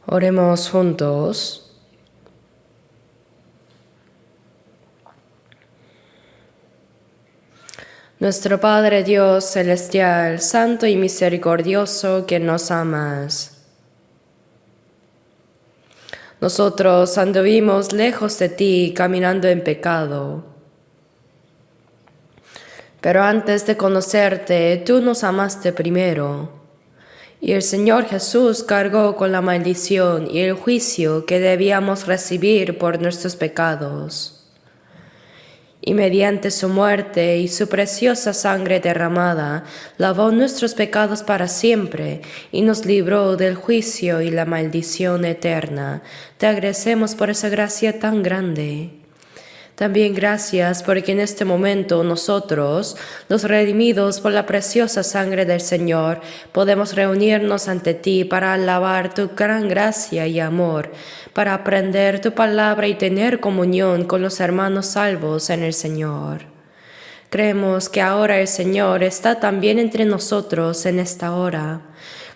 Oremos juntos. Nuestro Padre Dios celestial, santo y misericordioso, que nos amas. Nosotros anduvimos lejos de ti, caminando en pecado. Pero antes de conocerte, tú nos amaste primero. Y el Señor Jesús cargó con la maldición y el juicio que debíamos recibir por nuestros pecados. Y mediante su muerte y su preciosa sangre derramada, lavó nuestros pecados para siempre y nos libró del juicio y la maldición eterna. Te agradecemos por esa gracia tan grande. También gracias porque en este momento nosotros, los redimidos por la preciosa sangre del Señor, podemos reunirnos ante ti para alabar tu gran gracia y amor, para aprender tu palabra y tener comunión con los hermanos salvos en el Señor. Creemos que ahora el Señor está también entre nosotros en esta hora.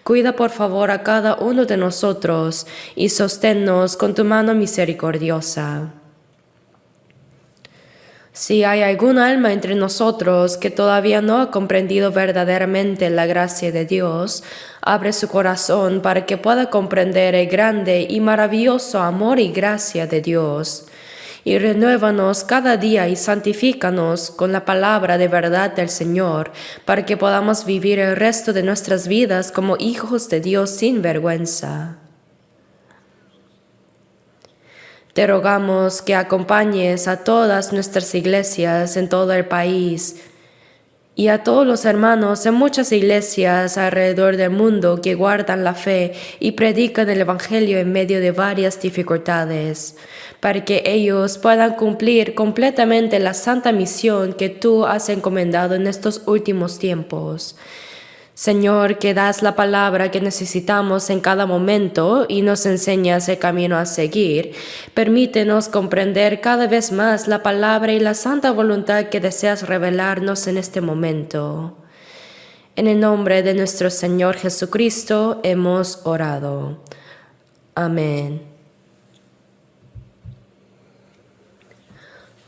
Cuida por favor a cada uno de nosotros y sosténnos con tu mano misericordiosa. Si hay algún alma entre nosotros que todavía no ha comprendido verdaderamente la gracia de Dios, abre su corazón para que pueda comprender el grande y maravilloso amor y gracia de Dios. Y renuévanos cada día y santifícanos con la palabra de verdad del Señor, para que podamos vivir el resto de nuestras vidas como hijos de Dios sin vergüenza. Te rogamos que acompañes a todas nuestras iglesias en todo el país y a todos los hermanos en muchas iglesias alrededor del mundo que guardan la fe y predican el Evangelio en medio de varias dificultades, para que ellos puedan cumplir completamente la santa misión que tú has encomendado en estos últimos tiempos. Señor, que das la palabra que necesitamos en cada momento y nos enseñas el camino a seguir, permítenos comprender cada vez más la palabra y la santa voluntad que deseas revelarnos en este momento. En el nombre de nuestro Señor Jesucristo hemos orado. Amén.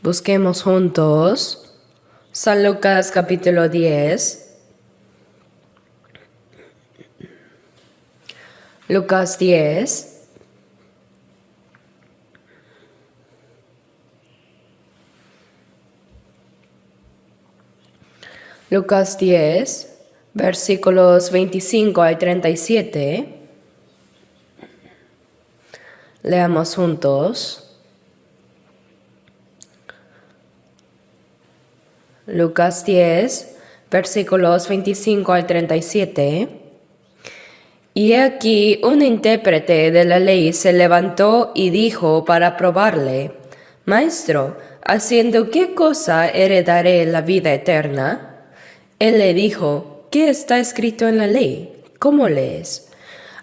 Busquemos juntos San Lucas capítulo 10. Lucas 10, Lucas 10, versículos 25 al 37. Leamos juntos. Lucas 10, versículos 25 al 37. Y aquí un intérprete de la ley se levantó y dijo para probarle: Maestro, ¿haciendo qué cosa heredaré la vida eterna? Él le dijo: ¿Qué está escrito en la ley? ¿Cómo lees?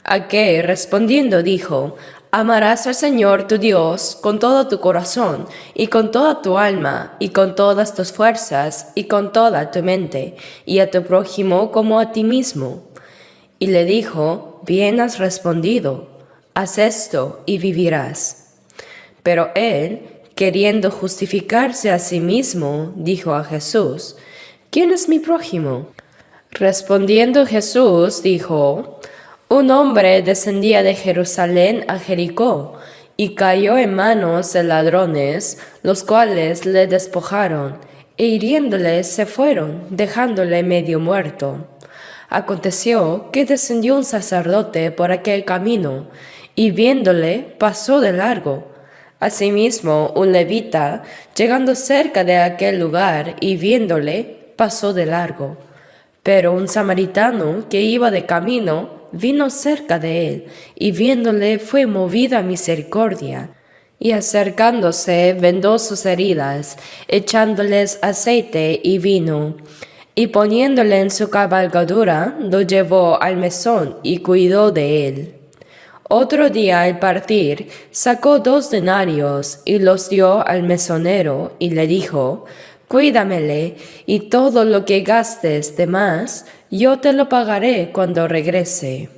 Aquel respondiendo dijo: Amarás al Señor tu Dios con todo tu corazón, y con toda tu alma, y con todas tus fuerzas, y con toda tu mente, y a tu prójimo como a ti mismo. Y le dijo: Bien has respondido, haz esto y vivirás. Pero él, queriendo justificarse a sí mismo, dijo a Jesús: ¿Quién es mi prójimo? Respondiendo Jesús dijo: Un hombre descendía de Jerusalén a Jericó, y cayó en manos de ladrones, los cuales le despojaron, e hiriéndole se fueron, dejándole medio muerto. Aconteció que descendió un sacerdote por aquel camino, y viéndole pasó de largo. Asimismo, un levita, llegando cerca de aquel lugar y viéndole, pasó de largo. Pero un samaritano que iba de camino vino cerca de él, y viéndole fue movido a misericordia. Y acercándose vendó sus heridas, echándoles aceite y vino. Y poniéndole en su cabalgadura, lo llevó al mesón y cuidó de él. Otro día al partir, sacó 2 denarios y los dio al mesonero y le dijo: Cuídamele, y todo lo que gastes de más, yo te lo pagaré cuando regrese.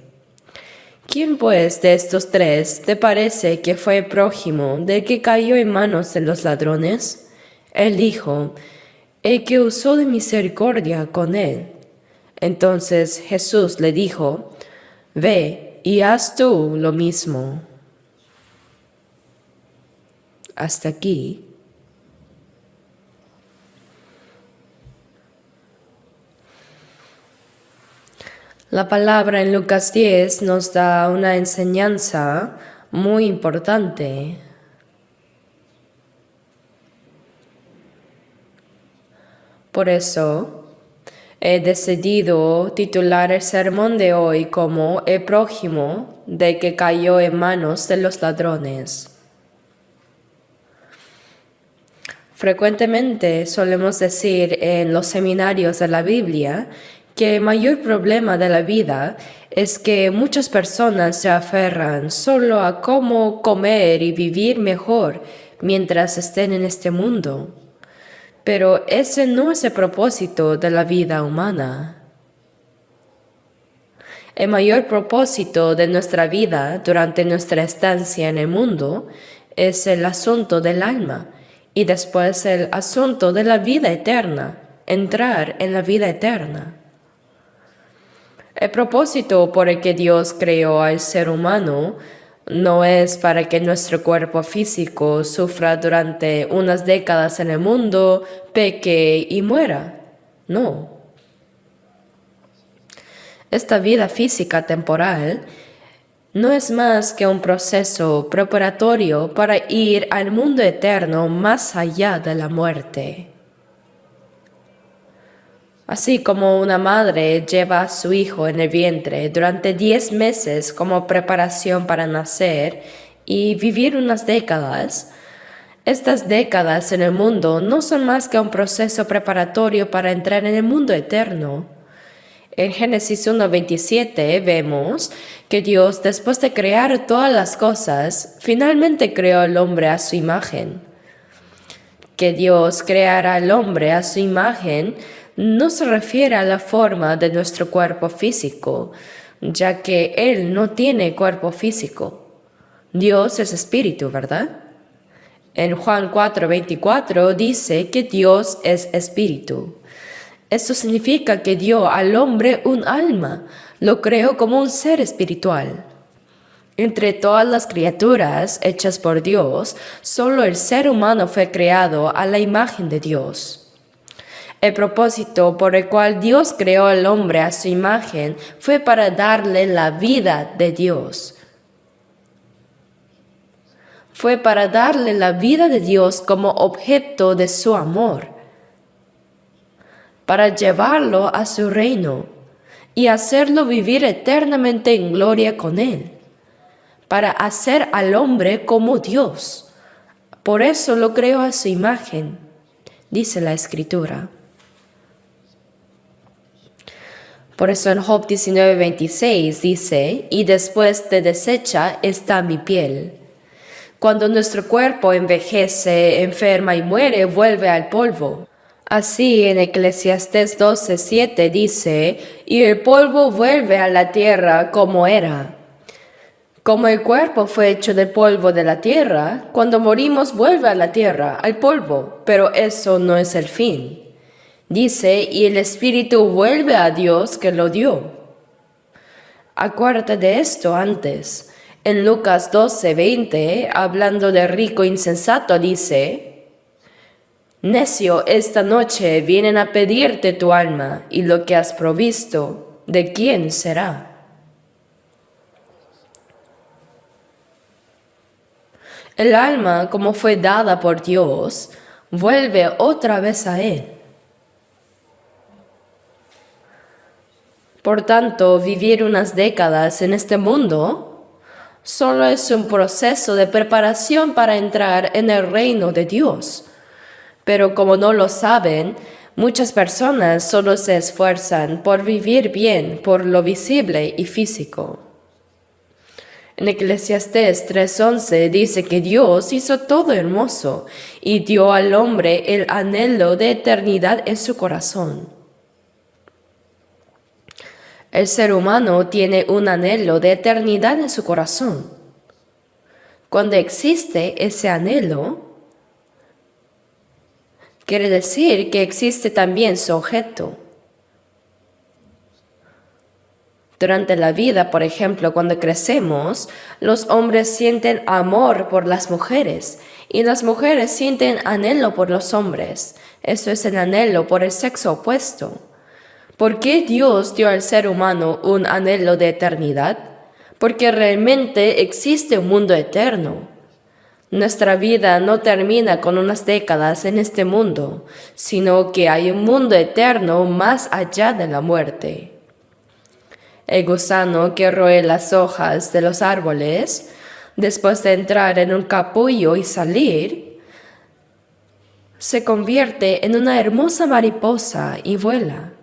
¿Quién pues de estos tres te parece que fue prójimo del que cayó en manos de los ladrones? Él dijo, el que usó de misericordia con él. Entonces Jesús le dijo, ve y haz tú lo mismo. Hasta aquí. La palabra en Lucas 10 nos da una enseñanza muy importante. Por eso he decidido titular el sermón de hoy como El prójimo del que cayó en manos de los ladrones. Frecuentemente solemos decir en los seminarios de la Biblia que el mayor problema de la vida es que muchas personas se aferran solo a cómo comer y vivir mejor mientras estén en este mundo. Pero ese no es el propósito de la vida humana. El mayor propósito de nuestra vida durante nuestra estancia en el mundo es el asunto del alma y después el asunto de la vida eterna, entrar en la vida eterna. El propósito por el que Dios creó al ser humano no es para que nuestro cuerpo físico sufra durante unas décadas en el mundo, peque y muera. No. Esta vida física temporal no es más que un proceso preparatorio para ir al mundo eterno más allá de la muerte. Así como una madre lleva a su hijo en el vientre durante 10 meses como preparación para nacer y vivir unas décadas, estas décadas en el mundo no son más que un proceso preparatorio para entrar en el mundo eterno. En Génesis 1:27 vemos que Dios, después de crear todas las cosas, finalmente creó al hombre a su imagen. Que Dios creara al hombre a su imagen no se refiere a la forma de nuestro cuerpo físico, ya que Él no tiene cuerpo físico. Dios es espíritu, ¿verdad? En Juan 4:24 dice que Dios es espíritu. Esto significa que dio al hombre un alma, lo creó como un ser espiritual. Entre todas las criaturas hechas por Dios, solo el ser humano fue creado a la imagen de Dios. El propósito por el cual Dios creó al hombre a su imagen fue para darle la vida de Dios. Fue para darle la vida de Dios como objeto de su amor, para llevarlo a su reino y hacerlo vivir eternamente en gloria con Él, para hacer al hombre como Dios. Por eso lo creó a su imagen, dice la Escritura. Por eso en Job 19:26 dice, y después de deshecha está mi piel. Cuando nuestro cuerpo envejece, enferma y muere, vuelve al polvo. Así en Eclesiastés 12:7 dice, y el polvo vuelve a la tierra como era. Como el cuerpo fue hecho del polvo de la tierra, cuando morimos vuelve a la tierra, al polvo, pero eso no es el fin. Dice, y el espíritu vuelve a Dios que lo dio. Acuérdate de esto antes. En Lucas 12:20, hablando de rico insensato, dice, necio, esta noche vienen a pedirte tu alma, y lo que has provisto, ¿de quién será? El alma, como fue dada por Dios, vuelve otra vez a Él. Por tanto, vivir unas décadas en este mundo solo es un proceso de preparación para entrar en el reino de Dios. Pero como no lo saben, muchas personas solo se esfuerzan por vivir bien, por lo visible y físico. En Eclesiastés 3:11 dice que Dios hizo todo hermoso y dio al hombre el anhelo de eternidad en su corazón. El ser humano tiene un anhelo de eternidad en su corazón. Cuando existe ese anhelo, quiere decir que existe también su objeto. Durante la vida, por ejemplo, cuando crecemos, los hombres sienten amor por las mujeres y las mujeres sienten anhelo por los hombres. Eso es el anhelo por el sexo opuesto. ¿Por qué Dios dio al ser humano un anhelo de eternidad? Porque realmente existe un mundo eterno. Nuestra vida no termina con unas décadas en este mundo, sino que hay un mundo eterno más allá de la muerte. El gusano que roe las hojas de los árboles, después de entrar en un capullo y salir, se convierte en una hermosa mariposa y vuela.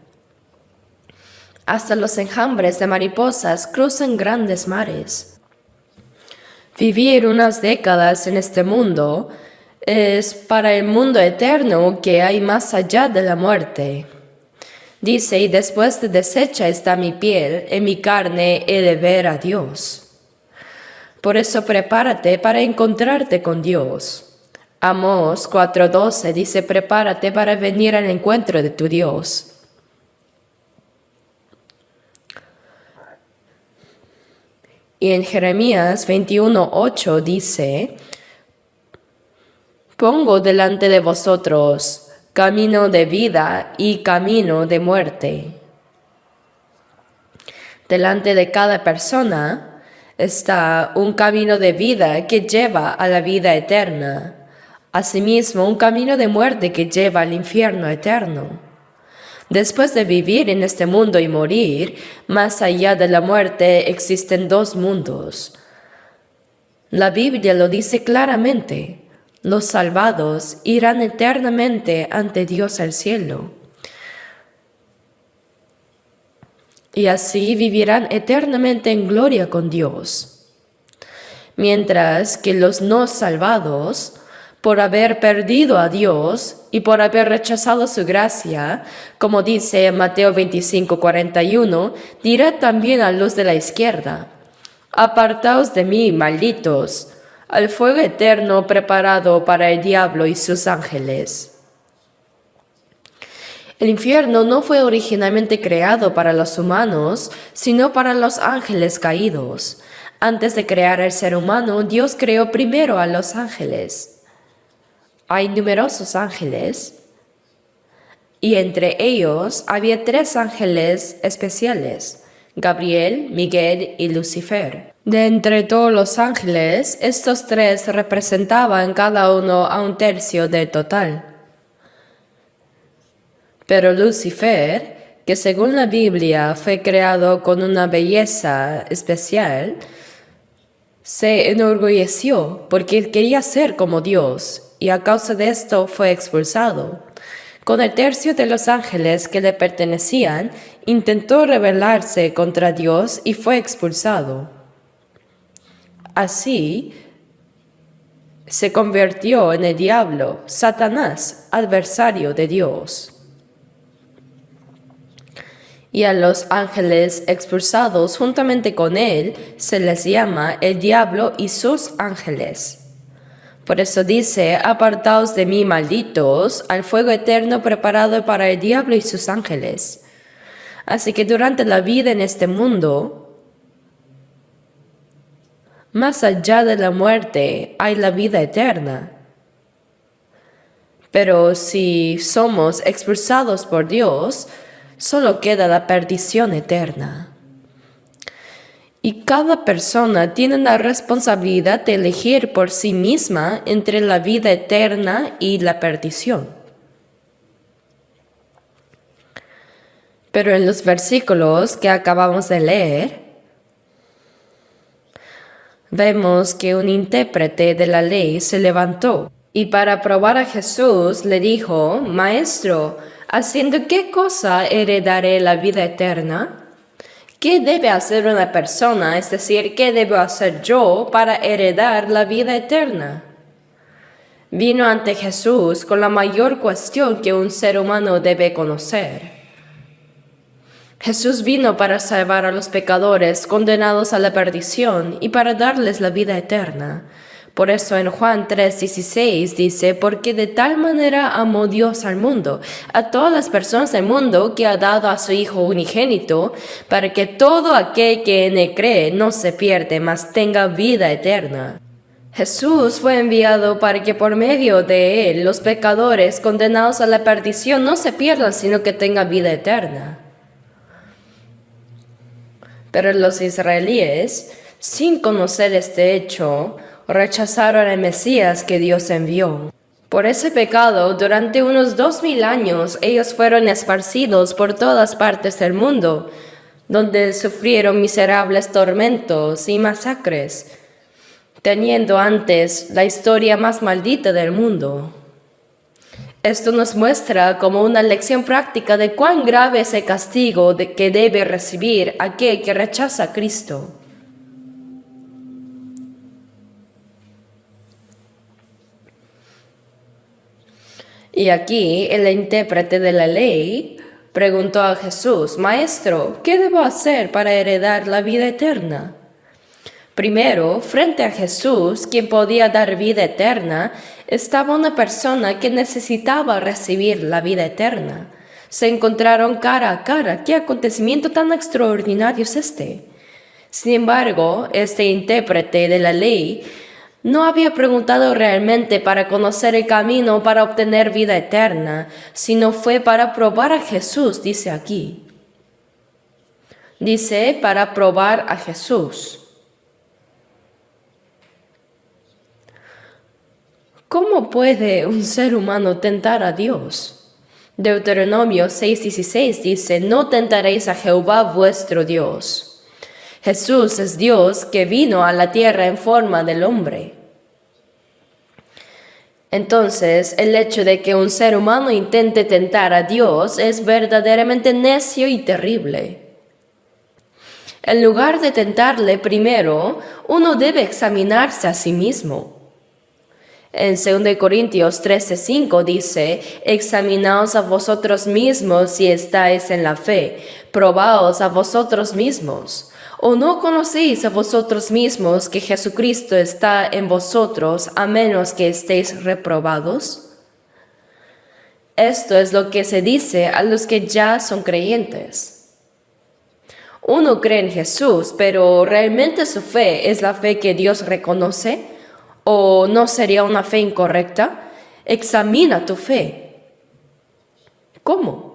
Hasta los enjambres de mariposas cruzan grandes mares. Vivir unas décadas en este mundo es para el mundo eterno que hay más allá de la muerte. Dice, y después de deshecha está mi piel, en mi carne he de ver a Dios. Por eso prepárate para encontrarte con Dios. Amós 4:12 dice, prepárate para venir al encuentro de tu Dios. Y en Jeremías 21:8 dice, pongo delante de vosotros camino de vida y camino de muerte. Delante de cada persona está un camino de vida que lleva a la vida eterna. Asimismo, un camino de muerte que lleva al infierno eterno. Después de vivir en este mundo y morir, más allá de la muerte existen dos mundos. La Biblia lo dice claramente. Los salvados irán eternamente ante Dios al cielo. Y así vivirán eternamente en gloria con Dios. Mientras que los no salvados, por haber perdido a Dios y por haber rechazado su gracia, como dice en Mateo 25:41, dirá también a los de la izquierda, apartaos de mí, malditos, al fuego eterno preparado para el diablo y sus ángeles. El infierno no fue originalmente creado para los humanos, sino para los ángeles caídos. Antes de crear al ser humano, Dios creó primero a los ángeles. Hay numerosos ángeles, y entre ellos había 3 ángeles especiales, Gabriel, Miguel y Lucifer. De entre todos los ángeles, estos 3 representaban cada uno a 1/3 del total. Pero Lucifer, que según la Biblia fue creado con una belleza especial, se enorgulleció porque quería ser como Dios y a causa de esto fue expulsado. Con el 1/3 de los ángeles que le pertenecían, intentó rebelarse contra Dios y fue expulsado. Así, se convirtió en el diablo, Satanás, adversario de Dios. Y a los ángeles expulsados juntamente con él se les llama el diablo y sus ángeles. Por eso dice, apartaos de mí, malditos, al fuego eterno preparado para el diablo y sus ángeles. Así que durante la vida en este mundo, más allá de la muerte hay la vida eterna. Pero si somos expulsados por Dios, solo queda la perdición eterna. Y cada persona tiene la responsabilidad de elegir por sí misma entre la vida eterna y la perdición. Pero en los versículos que acabamos de leer, vemos que un intérprete de la ley se levantó y para probar a Jesús le dijo, Maestro, ¿haciendo qué cosa heredaré la vida eterna? ¿Qué debe hacer una persona, es decir, qué debo hacer yo para heredar la vida eterna? Vino ante Jesús con la mayor cuestión que un ser humano debe conocer. Jesús vino para salvar a los pecadores condenados a la perdición y para darles la vida eterna. Por eso en Juan 3:16 dice, porque de tal manera amó Dios al mundo, a todas las personas del mundo, que ha dado a su Hijo unigénito, para que todo aquel que en él cree no se pierda, mas tenga vida eterna. Jesús fue enviado para que por medio de él los pecadores condenados a la perdición no se pierdan, sino que tengan vida eterna. Pero los israelíes, sin conocer este hecho, rechazaron al Mesías que Dios envió. Por ese pecado, durante unos 2000 años, ellos fueron esparcidos por todas partes del mundo, donde sufrieron miserables tormentos y masacres, teniendo antes la historia más maldita del mundo. Esto nos muestra como una lección práctica de cuán grave es el castigo que debe recibir aquel que rechaza a Cristo. Y aquí el intérprete de la ley preguntó a Jesús, Maestro, ¿qué debo hacer para heredar la vida eterna? Primero, frente a Jesús, quien podía dar vida eterna, estaba una persona que necesitaba recibir la vida eterna. Se encontraron cara a cara. ¿Qué acontecimiento tan extraordinario es este? Sin embargo, este intérprete de la ley no había preguntado realmente para conocer el camino para obtener vida eterna, sino fue para probar a Jesús, dice aquí. Dice para probar a Jesús. ¿Cómo puede un ser humano tentar a Dios? Deuteronomio 6:16 dice, no tentaréis a Jehová vuestro Dios. Jesús es Dios que vino a la tierra en forma del hombre. Entonces, el hecho de que un ser humano intente tentar a Dios es verdaderamente necio y terrible. En lugar de tentarle primero, uno debe examinarse a sí mismo. En 2 Corintios 13:5 dice, examinaos a vosotros mismos si estáis en la fe, probaos a vosotros mismos. ¿O no conocéis a vosotros mismos que Jesucristo está en vosotros a menos que estéis reprobados? Esto es lo que se dice a los que ya son creyentes. Uno cree en Jesús, pero ¿realmente su fe es la fe que Dios reconoce? ¿O no sería una fe incorrecta? Examina tu fe. ¿Cómo?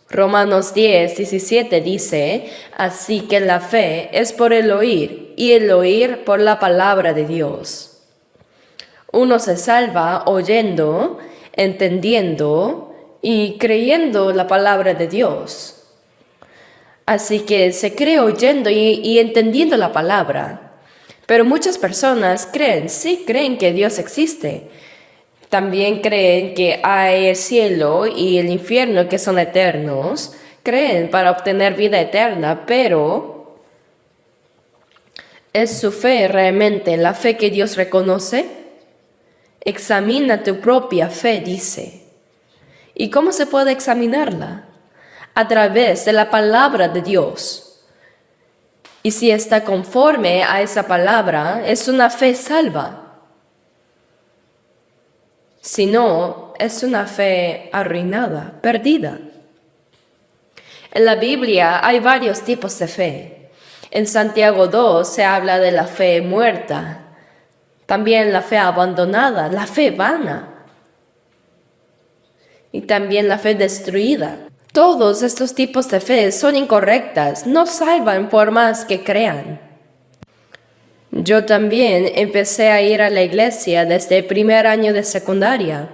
Romanos 10:17 dice, así que la fe es por el oír, y el oír por la palabra de Dios. Uno se salva oyendo, entendiendo y creyendo la palabra de Dios. Así que se cree oyendo y entendiendo la palabra. Pero muchas personas creen que Dios existe. También creen que hay el cielo y el infierno que son eternos. Creen para obtener vida eterna, pero ¿es su fe realmente la fe que Dios reconoce? Examina tu propia fe, dice. ¿Y cómo se puede examinarla? A través de la palabra de Dios. Y si está conforme a esa palabra, es una fe salva. Si no, es una fe arruinada, perdida. En la Biblia hay varios tipos de fe. En Santiago 2 se habla de la fe muerta, también la fe abandonada, la fe vana y también la fe destruida. Todos estos tipos de fe son incorrectas, no salvan por más que crean. Yo también empecé a ir a la iglesia desde el primer año de secundaria.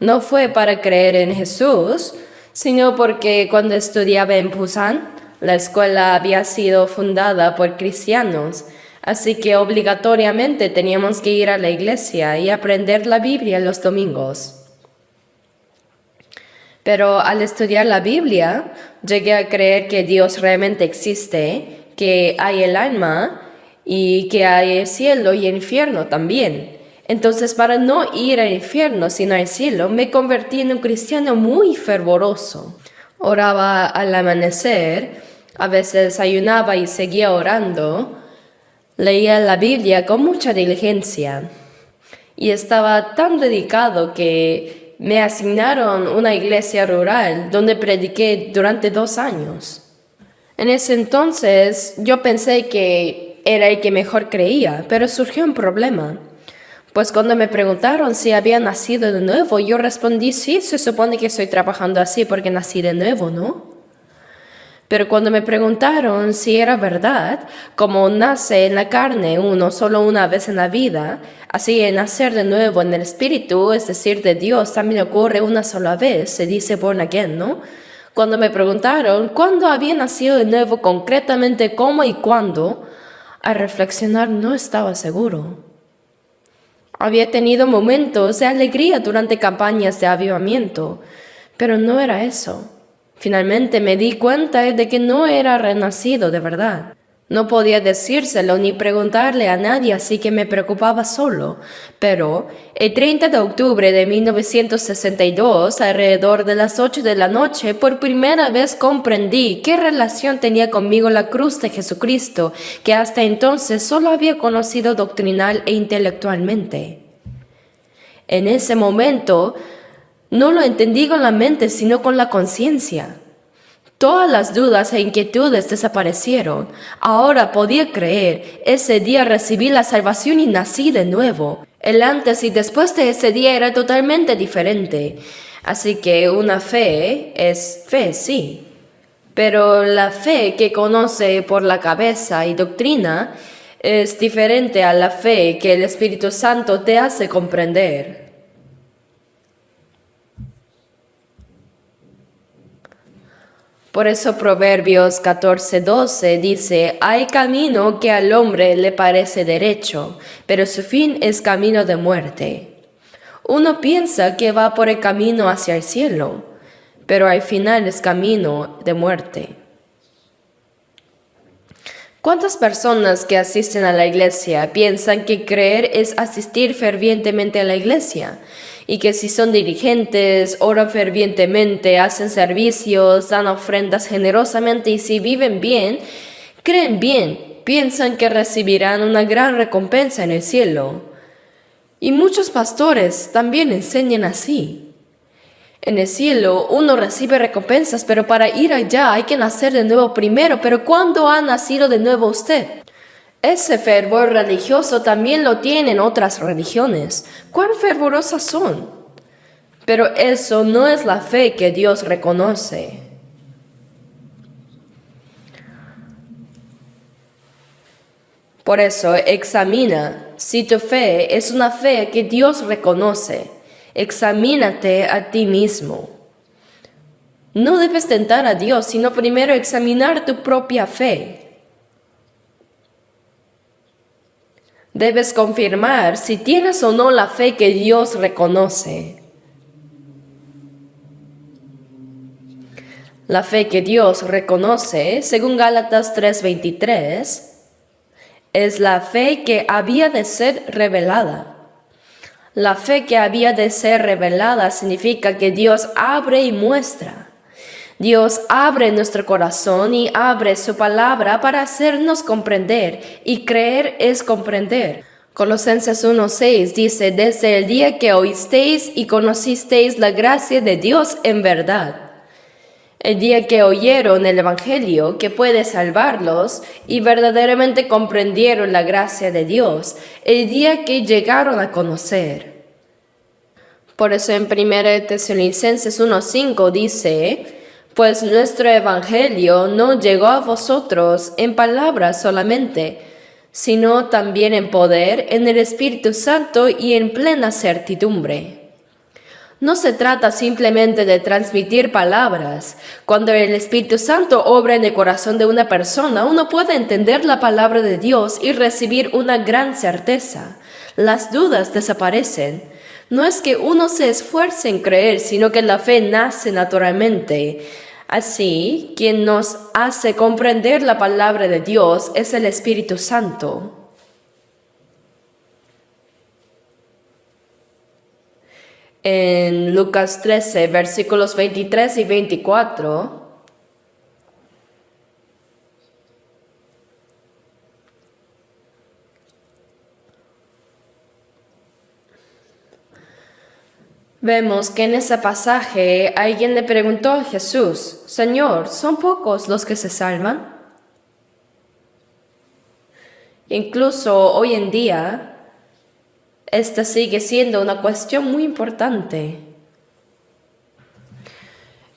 No fue para creer en Jesús, sino porque cuando estudiaba en Busan, la escuela había sido fundada por cristianos, así que obligatoriamente teníamos que ir a la iglesia y aprender la Biblia los domingos. Pero al estudiar la Biblia, llegué a creer que Dios realmente existe, que hay el alma y que hay el cielo y el infierno también. Entonces, para no ir al infierno sino al cielo, me convertí en un cristiano muy fervoroso. Oraba al amanecer, a veces ayunaba y seguía orando. Leía la Biblia con mucha diligencia y estaba tan dedicado que me asignaron una iglesia rural donde prediqué durante 2 años. En ese entonces yo pensé que era el que mejor creía, pero surgió un problema. Pues cuando me preguntaron si había nacido de nuevo, yo respondí sí, se supone que estoy trabajando así porque nací de nuevo, ¿no? Pero cuando me preguntaron si era verdad, como nace en la carne uno solo una vez en la vida, así en nacer de nuevo en el espíritu, es decir, de Dios, también ocurre una sola vez, se dice born again, ¿no? Cuando me preguntaron cuándo había nacido de nuevo, concretamente cómo y cuándo, al reflexionar no estaba seguro. Había tenido momentos de alegría durante campañas de avivamiento, pero no era eso. Finalmente me di cuenta de que no era renacido de verdad. No podía decírselo ni preguntarle a nadie, así que me preocupaba solo. Pero el 30 de octubre de 1962, alrededor de las 8 de la noche, por primera vez comprendí qué relación tenía conmigo la cruz de Jesucristo, que hasta entonces solo había conocido doctrinal e intelectualmente. En ese momento, no lo entendí con la mente, sino con la conciencia. Todas las dudas e inquietudes desaparecieron. Ahora podía creer. Ese día recibí la salvación y nací de nuevo. El antes y después de ese día era totalmente diferente. Así que una fe es fe, sí. Pero la fe que conoce por la cabeza y doctrina es diferente a la fe que el Espíritu Santo te hace comprender. Por eso Proverbios 14:12 dice, hay camino que al hombre le parece derecho, pero su fin es camino de muerte. Uno piensa que va por el camino hacia el cielo, pero al final es camino de muerte. ¿Cuántas personas que asisten a la iglesia piensan que creer es asistir fervientemente a la iglesia? Y que si son dirigentes, oran fervientemente, hacen servicios, dan ofrendas generosamente y si viven bien, creen bien, piensan que recibirán una gran recompensa en el cielo. Y muchos pastores también enseñan así. En el cielo uno recibe recompensas, pero para ir allá hay que nacer de nuevo primero. Pero ¿cuándo ha nacido de nuevo usted? Ese fervor religioso también lo tienen otras religiones. ¿Cuán fervorosas son? Pero eso no es la fe que Dios reconoce. Por eso examina si tu fe es una fe que Dios reconoce. Examínate a ti mismo. No debes tentar a Dios, sino primero examinar tu propia fe. Debes confirmar si tienes o no la fe que Dios reconoce. La fe que Dios reconoce, según Gálatas 3:23, es la fe que había de ser revelada. La fe que había de ser revelada significa que Dios abre y muestra. Dios abre nuestro corazón y abre su palabra para hacernos comprender, y creer es comprender. Colosenses 1:6 dice, desde el día que oísteis y conocisteis la gracia de Dios en verdad. El día que oyeron el Evangelio que puede salvarlos y verdaderamente comprendieron la gracia de Dios, el día que llegaron a conocer. Por eso en 1 Tesalonicenses 1:5 dice, pues nuestro Evangelio no llegó a vosotros en palabras solamente, sino también en poder, en el Espíritu Santo y en plena certidumbre. No se trata simplemente de transmitir palabras. Cuando el Espíritu Santo obra en el corazón de una persona, uno puede entender la palabra de Dios y recibir una gran certeza. Las dudas desaparecen. No es que uno se esfuerce en creer, sino que la fe nace naturalmente. Así, quien nos hace comprender la palabra de Dios es el Espíritu Santo. En Lucas 13, versículos 23 y 24, vemos que en ese pasaje alguien le preguntó a Jesús: Señor, ¿son pocos los que se salvan? Incluso hoy en día, esta sigue siendo una cuestión muy importante.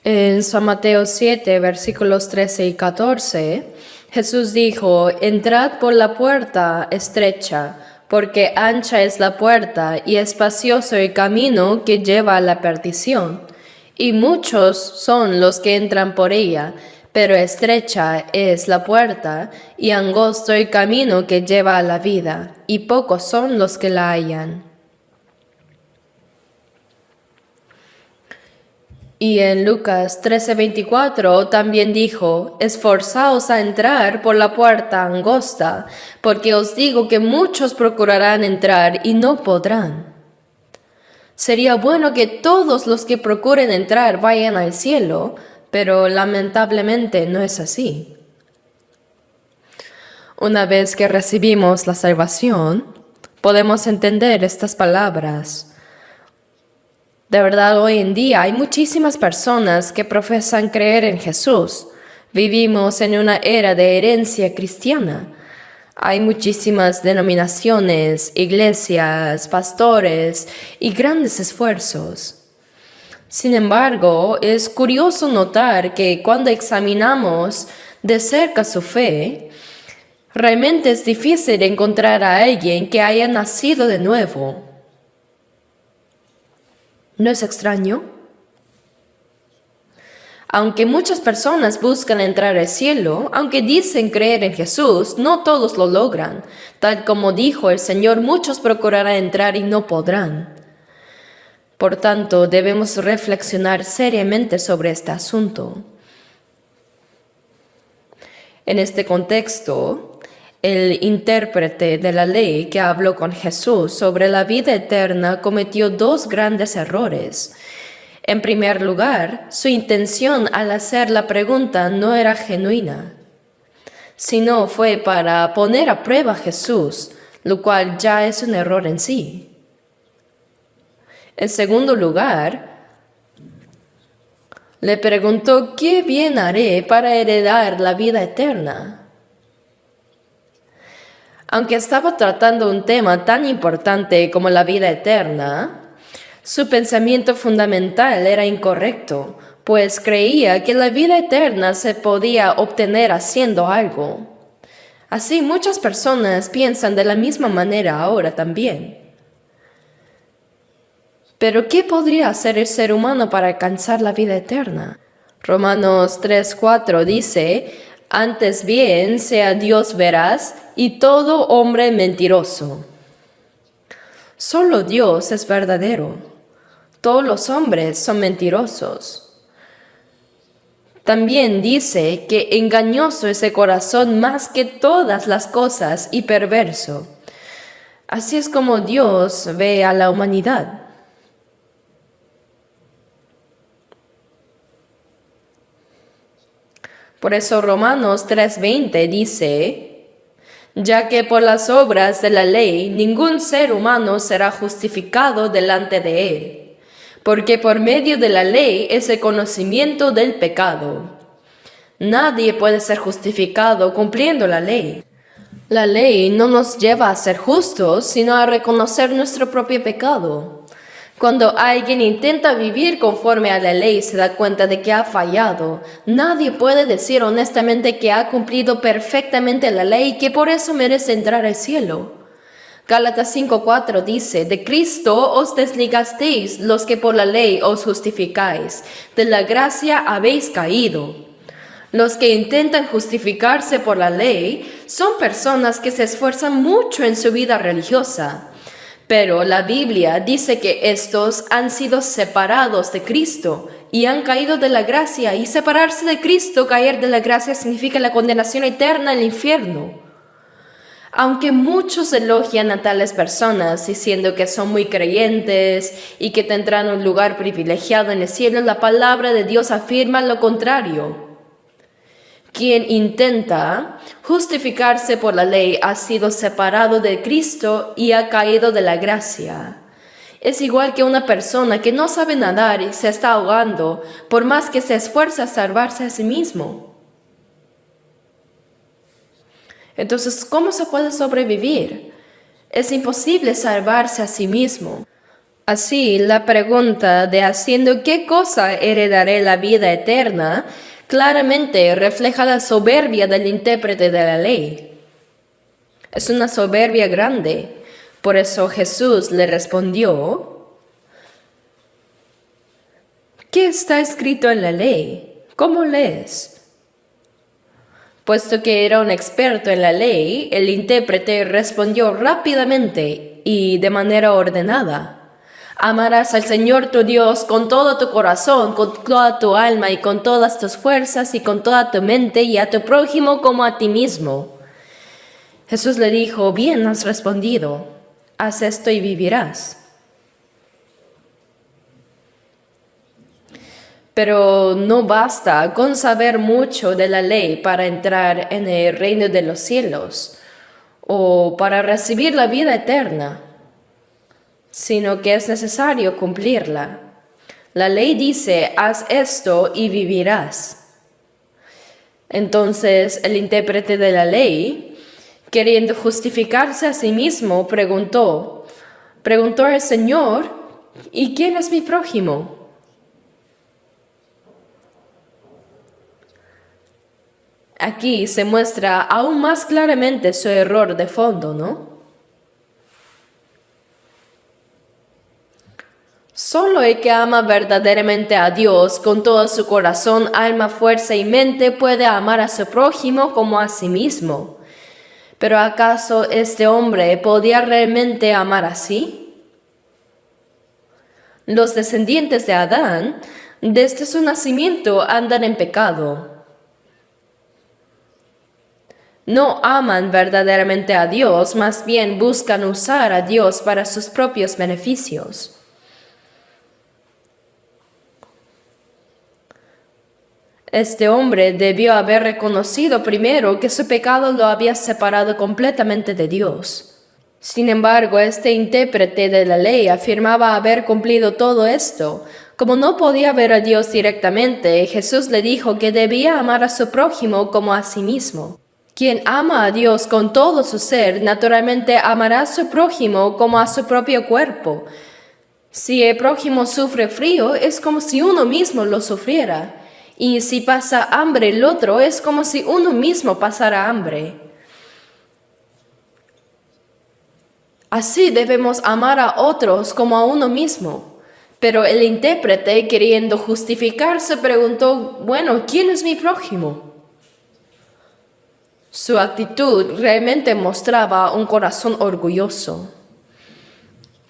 En San Mateo 7, versículos 13 y 14, Jesús dijo: Entrad por la puerta estrecha, porque ancha es la puerta y espacioso el camino que lleva a la perdición, y muchos son los que entran por ella, pero estrecha es la puerta y angosto el camino que lleva a la vida, y pocos son los que la hallan. Y en Lucas 13:24 también dijo: Esforzaos a entrar por la puerta angosta, porque os digo que muchos procurarán entrar y no podrán. Sería bueno que todos los que procuren entrar vayan al cielo, pero lamentablemente no es así. Una vez que recibimos la salvación, podemos entender estas palabras. De verdad, hoy en día hay muchísimas personas que profesan creer en Jesús. Vivimos en una era de herencia cristiana. Hay muchísimas denominaciones, iglesias, pastores y grandes esfuerzos. Sin embargo, es curioso notar que cuando examinamos de cerca su fe, realmente es difícil encontrar a alguien que haya nacido de nuevo. ¿No es extraño? Aunque muchas personas buscan entrar al cielo, aunque dicen creer en Jesús, no todos lo logran. Tal como dijo el Señor, muchos procurarán entrar y no podrán. Por tanto, debemos reflexionar seriamente sobre este asunto. En este contexto, el intérprete de la ley que habló con Jesús sobre la vida eterna cometió dos grandes errores. En primer lugar, su intención al hacer la pregunta no era genuina, sino fue para poner a prueba a Jesús, lo cual ya es un error en sí. En segundo lugar, le preguntó: ¿qué bien haré para heredar la vida eterna? Aunque estaba tratando un tema tan importante como la vida eterna, su pensamiento fundamental era incorrecto, pues creía que la vida eterna se podía obtener haciendo algo. Así muchas personas piensan de la misma manera ahora también. Pero ¿qué podría hacer el ser humano para alcanzar la vida eterna? Romanos 3:4 dice: Antes bien sea Dios veraz y todo hombre mentiroso. Solo Dios es verdadero. Todos los hombres son mentirosos. También dice que engañoso es el corazón más que todas las cosas y perverso. Así es como Dios ve a la humanidad. Por eso Romanos 3:20 dice: ya que por las obras de la ley ningún ser humano será justificado delante de él, porque por medio de la ley es el conocimiento del pecado. Nadie puede ser justificado cumpliendo la ley. La ley no nos lleva a ser justos, sino a reconocer nuestro propio pecado. Cuando alguien intenta vivir conforme a la ley y se da cuenta de que ha fallado, nadie puede decir honestamente que ha cumplido perfectamente la ley y que por eso merece entrar al cielo. Gálatas 5:4 dice: de Cristo os desligasteis los que por la ley os justificáis, de la gracia habéis caído. Los que intentan justificarse por la ley son personas que se esfuerzan mucho en su vida religiosa. Pero la Biblia dice que estos han sido separados de Cristo y han caído de la gracia, y separarse de Cristo, caer de la gracia, significa la condenación eterna al infierno. Aunque muchos elogian a tales personas diciendo que son muy creyentes y que tendrán un lugar privilegiado en el cielo, la palabra de Dios afirma lo contrario. Quien intenta justificarse por la ley ha sido separado de Cristo y ha caído de la gracia. Es igual que una persona que no sabe nadar y se está ahogando, por más que se esfuerce a salvarse a sí mismo. Entonces, ¿cómo se puede sobrevivir? Es imposible salvarse a sí mismo. Así, la pregunta de haciendo qué cosa heredaré la vida eterna claramente refleja la soberbia del intérprete de la ley. Es una soberbia grande. Por eso Jesús le respondió: ¿qué está escrito en la ley? ¿Cómo lees? Puesto que era un experto en la ley, el intérprete respondió rápidamente y de manera ordenada: amarás al Señor tu Dios con todo tu corazón, con toda tu alma y con todas tus fuerzas y con toda tu mente, y a tu prójimo como a ti mismo. Jesús le dijo: bien has respondido, haz esto y vivirás. Pero no basta con saber mucho de la ley para entrar en el reino de los cielos o para recibir la vida eterna, sino que es necesario cumplirla. La ley dice: haz esto y vivirás. Entonces el intérprete de la ley, queriendo justificarse a sí mismo, preguntó al Señor: ¿y quién es mi prójimo? Aquí se muestra aún más claramente su error de fondo, ¿no? Solo el que ama verdaderamente a Dios con todo su corazón, alma, fuerza y mente puede amar a su prójimo como a sí mismo. ¿Pero acaso este hombre podía realmente amar así? Los descendientes de Adán, desde su nacimiento, andan en pecado. No aman verdaderamente a Dios, más bien buscan usar a Dios para sus propios beneficios. Este hombre debió haber reconocido primero que su pecado lo había separado completamente de Dios. Sin embargo, este intérprete de la ley afirmaba haber cumplido todo esto. Como no podía ver a Dios directamente, Jesús le dijo que debía amar a su prójimo como a sí mismo. Quien ama a Dios con todo su ser, naturalmente amará a su prójimo como a su propio cuerpo. Si el prójimo sufre frío, es como si uno mismo lo sufriera. Y si pasa hambre el otro, es como si uno mismo pasara hambre. Así debemos amar a otros como a uno mismo. Pero el intérprete, queriendo justificarse, preguntó: bueno, ¿quién es mi prójimo? Su actitud realmente mostraba un corazón orgulloso,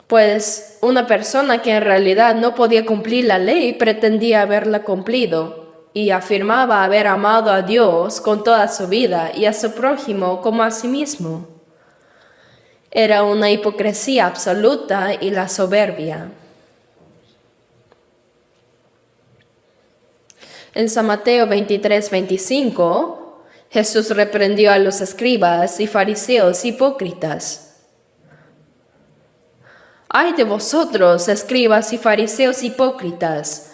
pues una persona que en realidad no podía cumplir la ley pretendía haberla cumplido y afirmaba haber amado a Dios con toda su vida y a su prójimo como a sí mismo. Era una hipocresía absoluta y la soberbia. En San Mateo 23:25, Jesús reprendió a los escribas y fariseos hipócritas. ¡Ay de vosotros, escribas y fariseos hipócritas!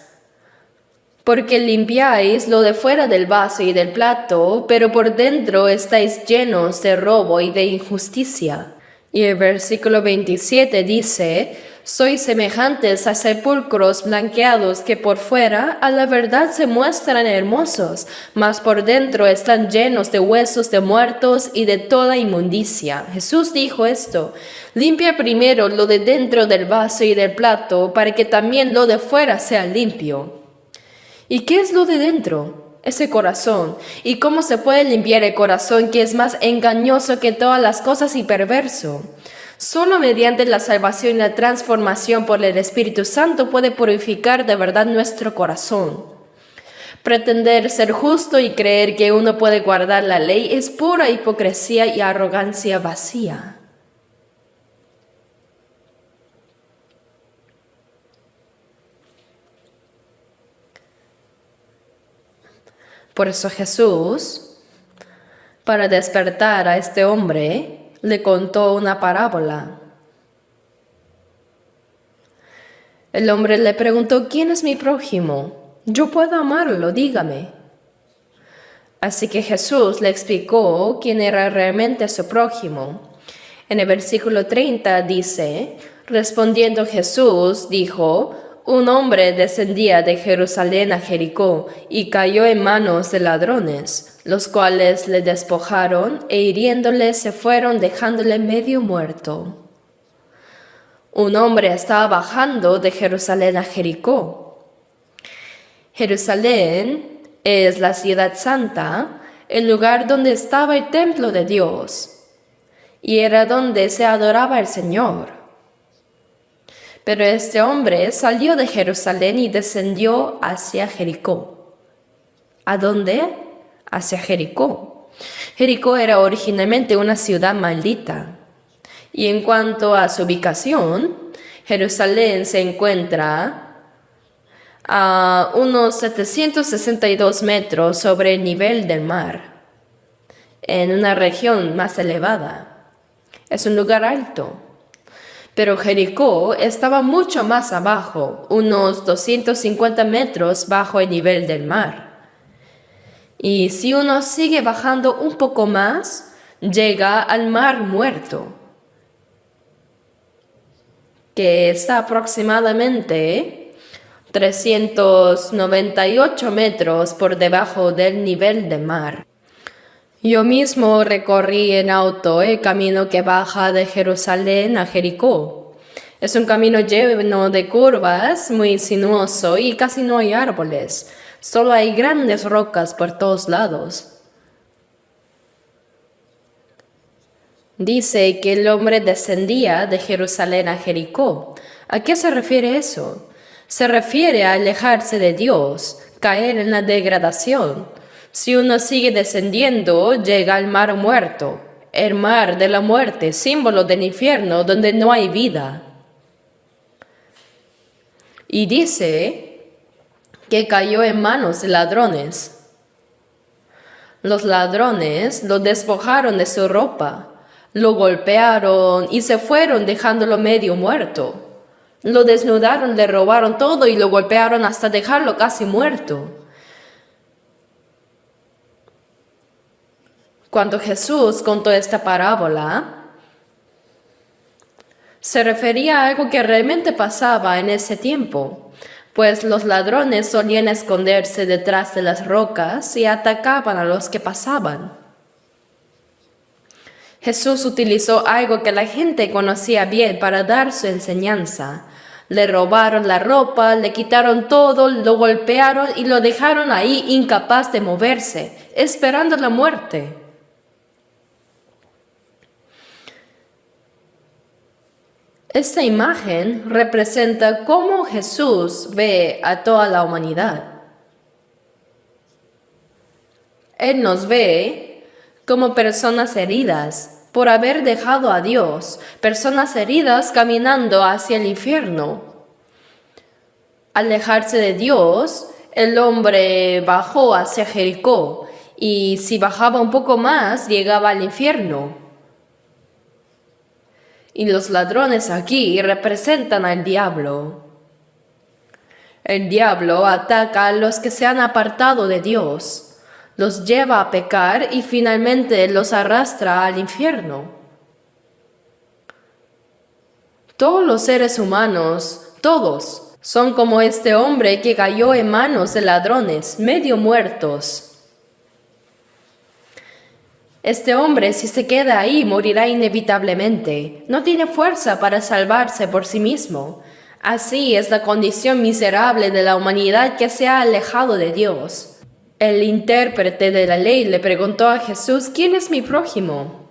Porque limpiáis lo de fuera del vaso y del plato, pero por dentro estáis llenos de robo y de injusticia. Y el versículo 27 dice: sois semejantes a sepulcros blanqueados que por fuera a la verdad se muestran hermosos, mas por dentro están llenos de huesos de muertos y de toda inmundicia. Jesús dijo esto: limpia primero lo de dentro del vaso y del plato, para que también lo de fuera sea limpio. ¿Y qué es lo de dentro? Ese corazón. ¿Y cómo se puede limpiar el corazón, que es más engañoso que todas las cosas y perverso? Solo mediante la salvación y la transformación por el Espíritu Santo puede purificar de verdad nuestro corazón. Pretender ser justo y creer que uno puede guardar la ley es pura hipocresía y arrogancia vacía. Por eso Jesús, para despertar a este hombre, le contó una parábola. El hombre le preguntó: ¿quién es mi prójimo? Yo puedo amarlo, dígame. Así que Jesús le explicó quién era realmente su prójimo. En el versículo 30 dice: respondiendo Jesús, dijo: un hombre descendía de Jerusalén a Jericó y cayó en manos de ladrones, los cuales le despojaron e hiriéndole se fueron dejándole medio muerto. Un hombre estaba bajando de Jerusalén a Jericó. Jerusalén es la ciudad santa, el lugar donde estaba el templo de Dios, y era donde se adoraba al Señor. Pero este hombre salió de Jerusalén y descendió hacia Jericó. ¿A dónde? Hacia Jericó. Jericó era originalmente una ciudad maldita. Y en cuanto a su ubicación, Jerusalén se encuentra a unos 762 metros sobre el nivel del mar, en una región más elevada. Es un lugar alto. Pero Jericó estaba mucho más abajo, unos 250 metros bajo el nivel del mar. Y si uno sigue bajando un poco más, llega al Mar Muerto, que está aproximadamente 398 metros por debajo del nivel del mar. Yo mismo recorrí en auto el camino que baja de Jerusalén a Jericó. Es un camino lleno de curvas, muy sinuoso y casi no hay árboles. Solo hay grandes rocas por todos lados. Dice que el hombre descendía de Jerusalén a Jericó. ¿A qué se refiere eso? Se refiere a alejarse de Dios, caer en la degradación. Si uno sigue descendiendo, llega al mar muerto, el mar de la muerte, símbolo del infierno donde no hay vida. Y dice que cayó en manos de ladrones. Los ladrones lo despojaron de su ropa, lo golpearon y se fueron dejándolo medio muerto. Lo desnudaron, le robaron todo y lo golpearon hasta dejarlo casi muerto. Cuando Jesús contó esta parábola, se refería a algo que realmente pasaba en ese tiempo, pues los ladrones solían esconderse detrás de las rocas y atacaban a los que pasaban. Jesús utilizó algo que la gente conocía bien para dar su enseñanza. Le robaron la ropa, le quitaron todo, lo golpearon y lo dejaron ahí incapaz de moverse, esperando la muerte. Esta imagen representa cómo Jesús ve a toda la humanidad. Él nos ve como personas heridas por haber dejado a Dios, personas heridas caminando hacia el infierno. Al alejarse de Dios, el hombre bajó hacia Jericó y si bajaba un poco más, llegaba al infierno. Y los ladrones aquí representan al diablo. El diablo ataca a los que se han apartado de Dios, los lleva a pecar y finalmente los arrastra al infierno. Todos los seres humanos, todos, son como este hombre que cayó en manos de ladrones, medio muertos. Este hombre, si se queda ahí, morirá inevitablemente. No tiene fuerza para salvarse por sí mismo. Así es la condición miserable de la humanidad que se ha alejado de Dios. El intérprete de la ley le preguntó a Jesús: ¿quién es mi prójimo?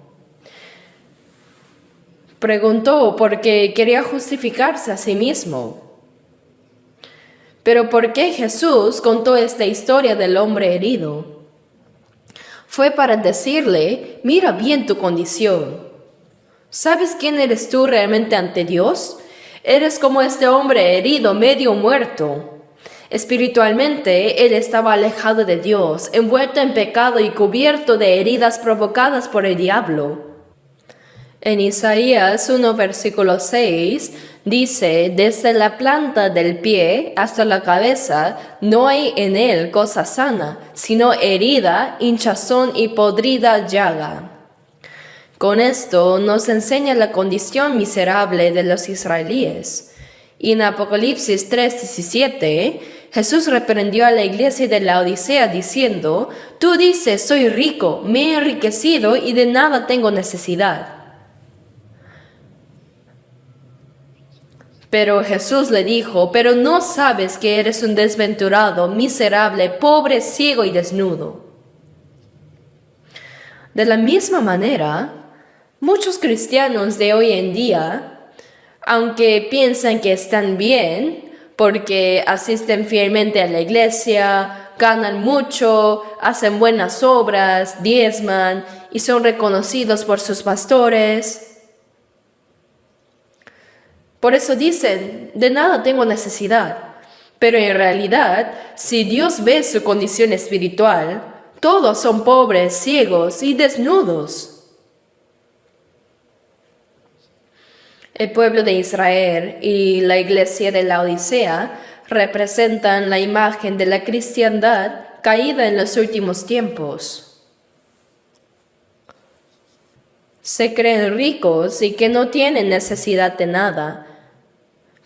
Preguntó porque quería justificarse a sí mismo. Pero ¿por qué Jesús contó esta historia del hombre herido? Fue para decirle, mira bien tu condición. ¿Sabes quién eres tú realmente ante Dios? Eres como este hombre herido, medio muerto. Espiritualmente, él estaba alejado de Dios, envuelto en pecado y cubierto de heridas provocadas por el diablo. En Isaías 1, versículo 6, dice, desde la planta del pie hasta la cabeza no hay en él cosa sana, sino herida, hinchazón y podrida llaga. Con esto nos enseña la condición miserable de los israelíes. Y en Apocalipsis 3:17, Jesús reprendió a la iglesia de la Odisea diciendo, tú dices, soy rico, me he enriquecido y de nada tengo necesidad. Pero Jesús le dijo, pero no sabes que eres un desventurado, miserable, pobre, ciego y desnudo. De la misma manera, muchos cristianos de hoy en día, aunque piensan que están bien, porque asisten fielmente a la iglesia, ganan mucho, hacen buenas obras, diezman y son reconocidos por sus pastores. Por eso dicen, de nada tengo necesidad. Pero en realidad, si Dios ve su condición espiritual, todos son pobres, ciegos y desnudos. El pueblo de Israel y la iglesia de la Odisea representan la imagen de la cristiandad caída en los últimos tiempos. Se creen ricos y que no tienen necesidad de nada,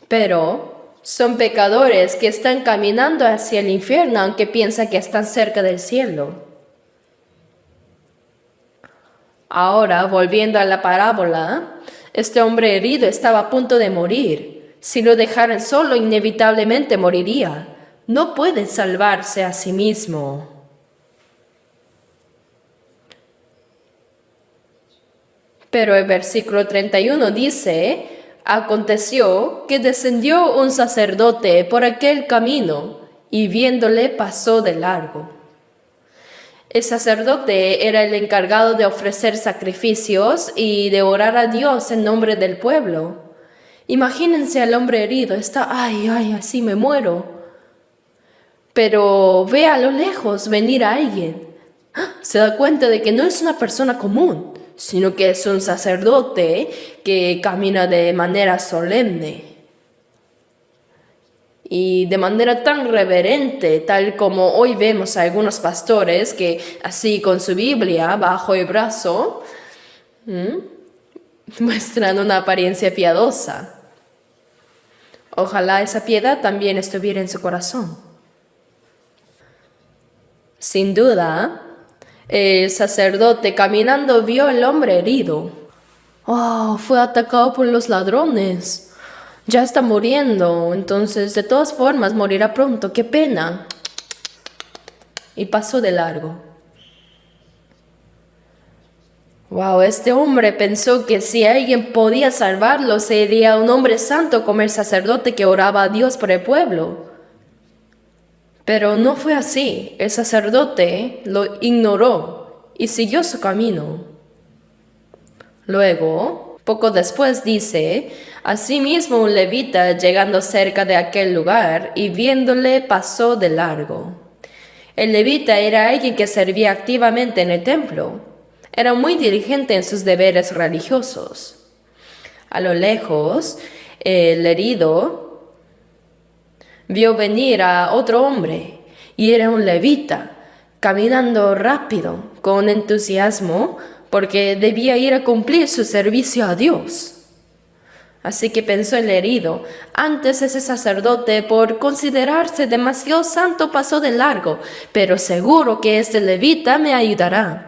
pero son pecadores que están caminando hacia el infierno aunque piensan que están cerca del cielo. Ahora, volviendo a la parábola, este hombre herido estaba a punto de morir. Si lo dejaran solo, inevitablemente moriría. No puede salvarse a sí mismo. Pero el versículo 31 dice, aconteció que descendió un sacerdote por aquel camino y viéndole pasó de largo. El sacerdote era el encargado de ofrecer sacrificios y de orar a Dios en nombre del pueblo. Imagínense al hombre herido, está, ay, así me muero. Pero ve a lo lejos venir a alguien. Se da cuenta de que no es una persona común, sino que es un sacerdote que camina de manera solemne. Y de manera tan reverente, tal como hoy vemos a algunos pastores que así con su Biblia bajo el brazo, muestran una apariencia piadosa. Ojalá esa piedad también estuviera en su corazón. Sin duda, el sacerdote caminando vio al hombre herido. ¡Oh! Fue atacado por los ladrones. Ya está muriendo, entonces de todas formas morirá pronto. ¡Qué pena! Y pasó de largo. Wow, este hombre pensó que si alguien podía salvarlo, sería un hombre santo como el sacerdote que oraba a Dios por el pueblo. Pero no fue así. El sacerdote lo ignoró y siguió su camino. Luego, poco después dice, asimismo un levita llegando cerca de aquel lugar y viéndole pasó de largo. El levita era alguien que servía activamente en el templo. Era muy diligente en sus deberes religiosos. A lo lejos, el herido vio venir a otro hombre, y era un levita, caminando rápido, con entusiasmo, porque debía ir a cumplir su servicio a Dios. Así que pensó el herido, antes ese sacerdote, por considerarse demasiado santo, pasó de largo, pero seguro que este levita me ayudará.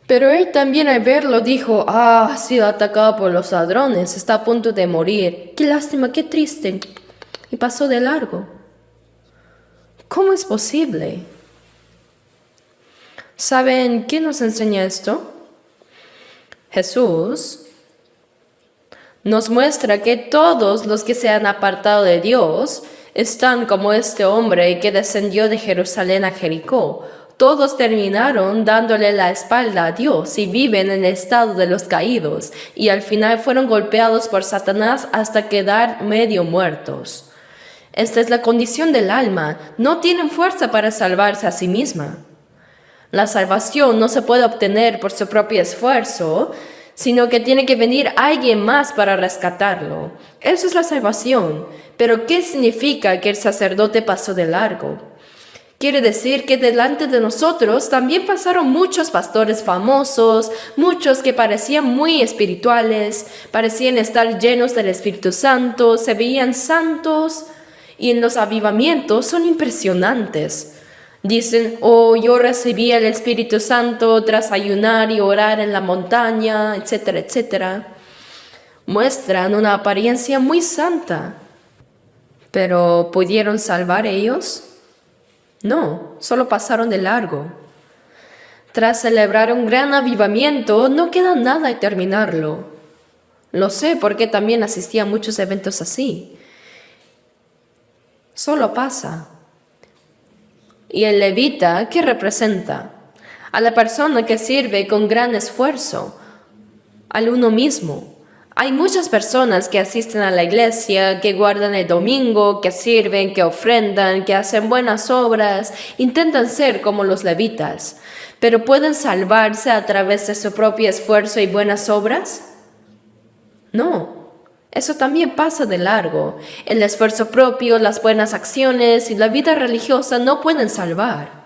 Pero él también al verlo dijo, ha sido atacado por los ladrones, está a punto de morir. Qué lástima, qué triste. Y pasó de largo. ¿Cómo es posible? ¿Saben qué nos enseña esto? Jesús nos muestra que todos los que se han apartado de Dios están como este hombre que descendió de Jerusalén a Jericó. Todos terminaron dándole la espalda a Dios y viven en el estado de los caídos, y al final fueron golpeados por Satanás hasta quedar medio muertos. Esta es la condición del alma, no tienen fuerza para salvarse a sí misma. La salvación no se puede obtener por su propio esfuerzo, sino que tiene que venir alguien más para rescatarlo. Eso es la salvación. Pero ¿qué significa que el sacerdote pasó de largo? Quiere decir que delante de nosotros también pasaron muchos pastores famosos, muchos que parecían muy espirituales, parecían estar llenos del Espíritu Santo, se veían santos, y en los avivamientos son impresionantes. Dicen, oh, yo recibí el Espíritu Santo tras ayunar y orar en la montaña, etcétera, etcétera. Muestran una apariencia muy santa. ¿Pero pudieron salvar ellos? No, solo pasaron de largo. Tras celebrar un gran avivamiento, no queda nada de terminarlo. Lo sé porque también asistí a muchos eventos así. Solo pasa. ¿Y el levita qué representa? A la persona que sirve con gran esfuerzo, al uno mismo. Hay muchas personas que asisten a la iglesia, que guardan el domingo, que sirven, que ofrendan, que hacen buenas obras, intentan ser como los levitas, pero ¿pueden salvarse a través de su propio esfuerzo y buenas obras? No. Eso también pasa de largo. El esfuerzo propio, las buenas acciones y la vida religiosa no pueden salvar.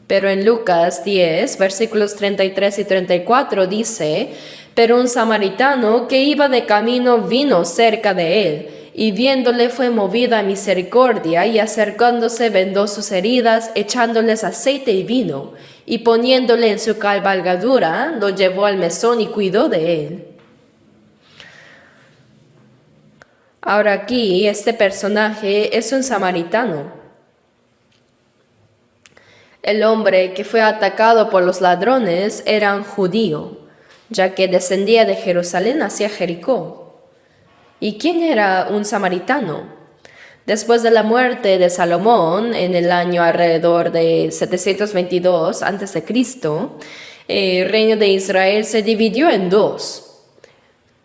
Pero en Lucas 10, versículos 33 y 34 dice, pero un samaritano que iba de camino vino cerca de él, y viéndole fue movido a misericordia, y acercándose vendó sus heridas, echándoles aceite y vino, y poniéndole en su cabalgadura, lo llevó al mesón y cuidó de él. Ahora aquí, este personaje es un samaritano. El hombre que fue atacado por los ladrones era un judío, ya que descendía de Jerusalén hacia Jericó. ¿Y quién era un samaritano? Después de la muerte de Salomón, en el año alrededor de 722 a.C., el reino de Israel se dividió en dos: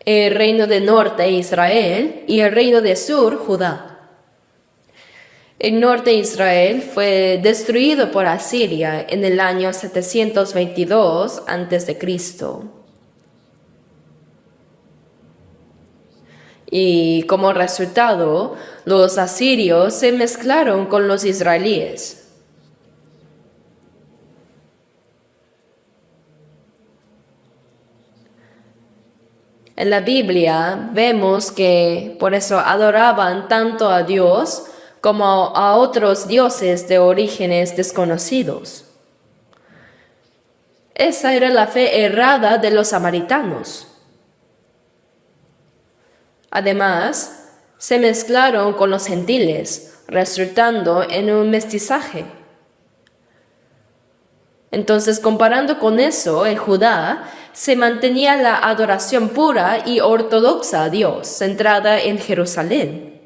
el reino de norte, Israel, y el reino de sur, Judá. El norte de Israel fue destruido por Asiria en el año 722 a.C. Y como resultado, los asirios se mezclaron con los israelíes. En la Biblia vemos que por eso adoraban tanto a Dios como a otros dioses de orígenes desconocidos. Esa era la fe errada de los samaritanos. Además, se mezclaron con los gentiles, resultando en un mestizaje. Entonces, comparando con eso, en Judá se mantenía la adoración pura y ortodoxa a Dios, centrada en Jerusalén.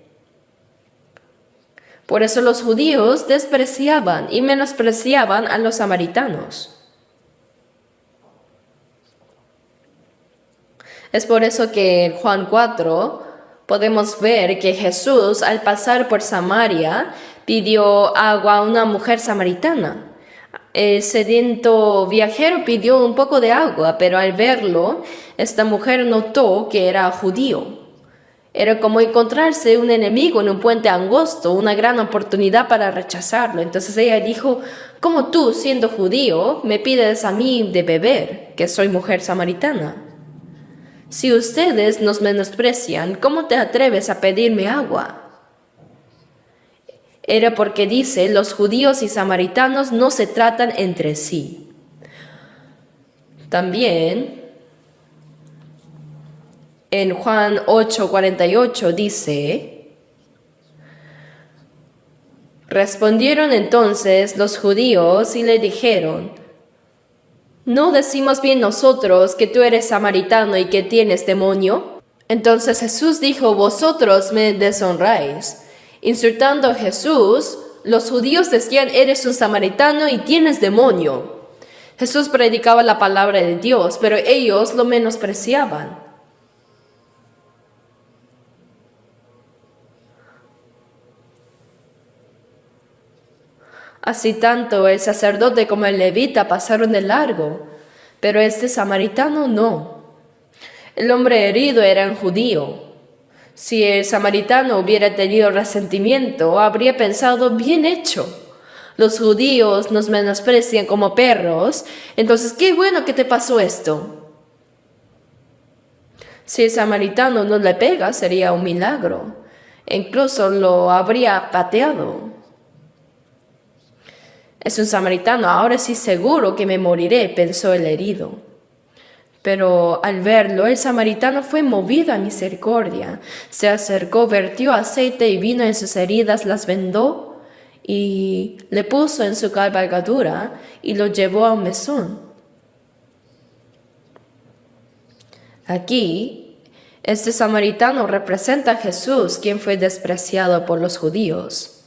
Por eso los judíos despreciaban y menospreciaban a los samaritanos. Es por eso que en Juan 4 podemos ver que Jesús, al pasar por Samaria, pidió agua a una mujer samaritana. El sediento viajero pidió un poco de agua, pero al verlo, esta mujer notó que era judío. Era como encontrarse un enemigo en un puente angosto, una gran oportunidad para rechazarlo. Entonces ella dijo, ¿cómo tú, siendo judío, me pides a mí de beber, que soy mujer samaritana? Si ustedes nos menosprecian, ¿cómo te atreves a pedirme agua? Era porque dice, los judíos y samaritanos no se tratan entre sí. También en Juan 8:48 dice, respondieron entonces los judíos y le dijeron, ¿no decimos bien nosotros que tú eres samaritano y que tienes demonio? Entonces Jesús dijo, vosotros me deshonráis. Insultando a Jesús, los judíos decían, eres un samaritano y tienes demonio. Jesús predicaba la palabra de Dios, pero ellos lo menospreciaban. Así tanto el sacerdote como el levita pasaron de largo, pero este samaritano no. El hombre herido era un judío. Si el samaritano hubiera tenido resentimiento, habría pensado, bien hecho. Los judíos nos menosprecian como perros, entonces qué bueno que te pasó esto. Si el samaritano no le pega, sería un milagro. Incluso lo habría pateado. Es un samaritano, ahora sí seguro que me moriré, pensó el herido. Pero al verlo, el samaritano fue movido a misericordia. Se acercó, vertió aceite y vino en sus heridas, las vendó y le puso en su cabalgadura y lo llevó a un mesón. Aquí, este samaritano representa a Jesús, quien fue despreciado por los judíos.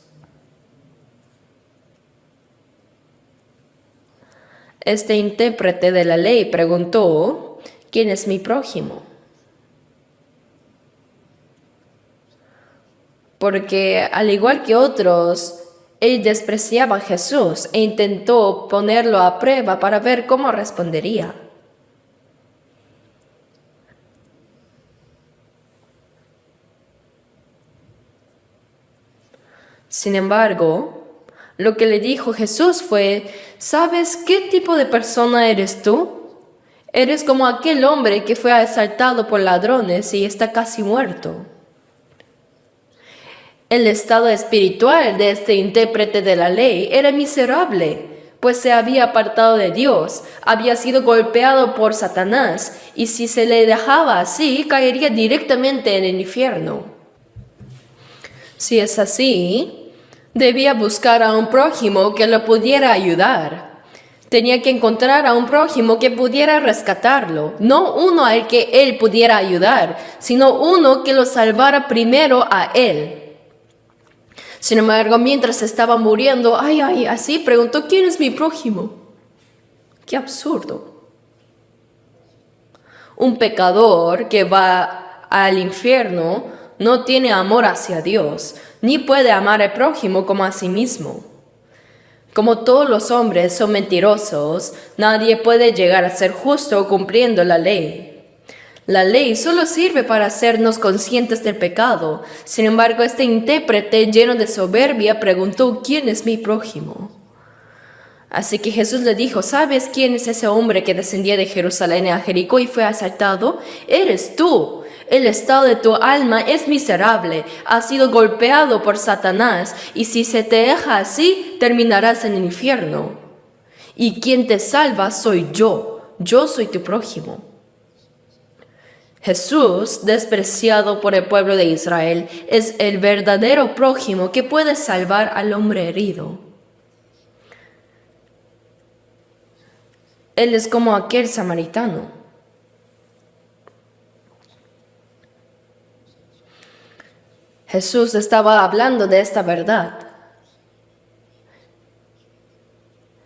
Este intérprete de la ley preguntó, ¿quién es mi prójimo? Porque al igual que otros, él despreciaba a Jesús e intentó ponerlo a prueba para ver cómo respondería. Sin embargo, lo que le dijo Jesús fue, ¿sabes qué tipo de persona eres tú? Eres como aquel hombre que fue asaltado por ladrones y está casi muerto. El estado espiritual de este intérprete de la ley era miserable, pues se había apartado de Dios, había sido golpeado por Satanás, y si se le dejaba así, caería directamente en el infierno. Si es así, debía buscar a un prójimo que lo pudiera ayudar. Tenía que encontrar a un prójimo que pudiera rescatarlo, no uno al que él pudiera ayudar, sino uno que lo salvara primero a él. Sin embargo, mientras estaba muriendo, así preguntó, ¿quién es mi prójimo? ¡Qué absurdo! Un pecador que va al infierno no tiene amor hacia Dios, ni puede amar al prójimo como a sí mismo. Como todos los hombres son mentirosos, nadie puede llegar a ser justo cumpliendo la ley. La ley solo sirve para hacernos conscientes del pecado. Sin embargo, este intérprete lleno de soberbia preguntó, ¿quién es mi prójimo? Así que Jesús le dijo, ¿sabes quién es ese hombre que descendía de Jerusalén a Jericó y fue asaltado? Eres tú. El estado de tu alma es miserable, has sido golpeado por Satanás, y si se te deja así, terminarás en el infierno. Y quien te salva soy yo soy tu prójimo. Jesús, despreciado por el pueblo de Israel, es el verdadero prójimo que puede salvar al hombre herido. Él es como aquel samaritano. Jesús estaba hablando de esta verdad.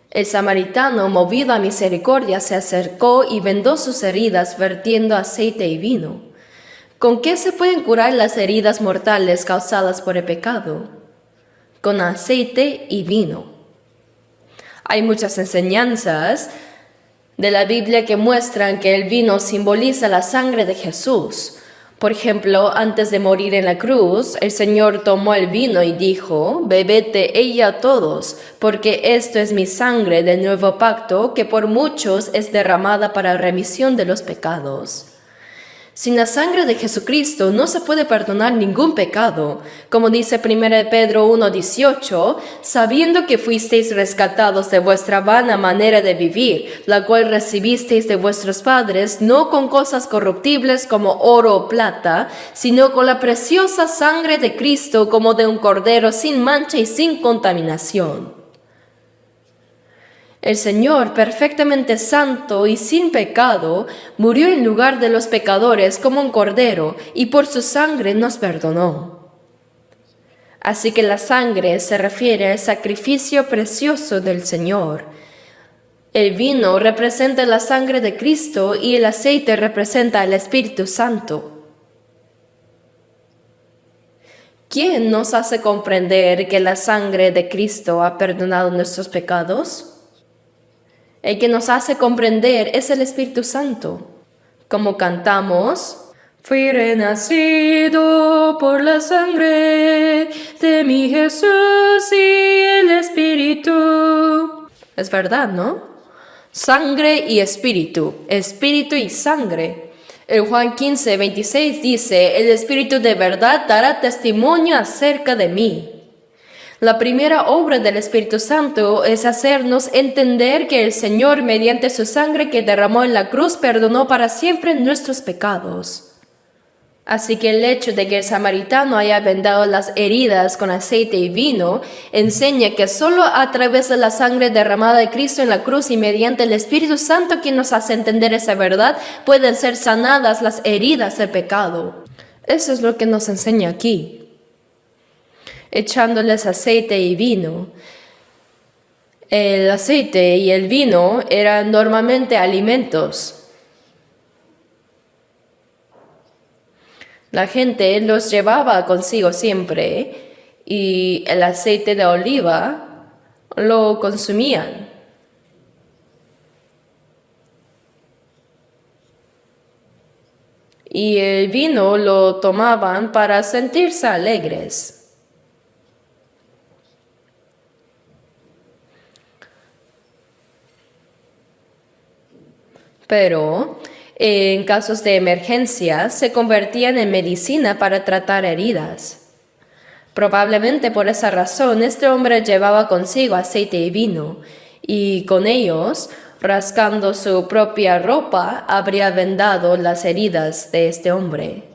El samaritano, movido a misericordia, se acercó y vendó sus heridas vertiendo aceite y vino. ¿Con qué se pueden curar las heridas mortales causadas por el pecado? Con aceite y vino. Hay muchas enseñanzas de la Biblia que muestran que el vino simboliza la sangre de Jesús. Por ejemplo, antes de morir en la cruz, el Señor tomó el vino y dijo, «Bebed de ella todos, porque esto es mi sangre del nuevo pacto, que por muchos es derramada para remisión de los pecados». Sin la sangre de Jesucristo no se puede perdonar ningún pecado. Como dice 1 Pedro 1:18, sabiendo que fuisteis rescatados de vuestra vana manera de vivir, la cual recibisteis de vuestros padres, no con cosas corruptibles como oro o plata, sino con la preciosa sangre de Cristo como de un cordero sin mancha y sin contaminación. El Señor, perfectamente santo y sin pecado, murió en lugar de los pecadores como un cordero y por su sangre nos perdonó. Así que la sangre se refiere al sacrificio precioso del Señor. El vino representa la sangre de Cristo y el aceite representa el Espíritu Santo. ¿Quién nos hace comprender que la sangre de Cristo ha perdonado nuestros pecados? El que nos hace comprender es el Espíritu Santo. Como cantamos, fui renacido por la sangre de mi Jesús y el Espíritu. Es verdad, ¿no? Sangre y espíritu, espíritu y sangre. En Juan 15, 26 dice, el Espíritu de verdad dará testimonio acerca de mí. La primera obra del Espíritu Santo es hacernos entender que el Señor, mediante su sangre que derramó en la cruz, perdonó para siempre nuestros pecados. Así que el hecho de que el samaritano haya vendado las heridas con aceite y vino enseña que solo a través de la sangre derramada de Cristo en la cruz y mediante el Espíritu Santo quien nos hace entender esa verdad pueden ser sanadas las heridas del pecado. Eso es lo que nos enseña aquí. Echándoles aceite y vino. El aceite y el vino eran normalmente alimentos. La gente los llevaba consigo siempre y el aceite de oliva lo consumían. Y el vino lo tomaban para sentirse alegres. Pero en casos de emergencia se convertían en medicina para tratar heridas. Probablemente por esa razón este hombre llevaba consigo aceite y vino, y con ellos, rascando su propia ropa, habría vendado las heridas de este hombre.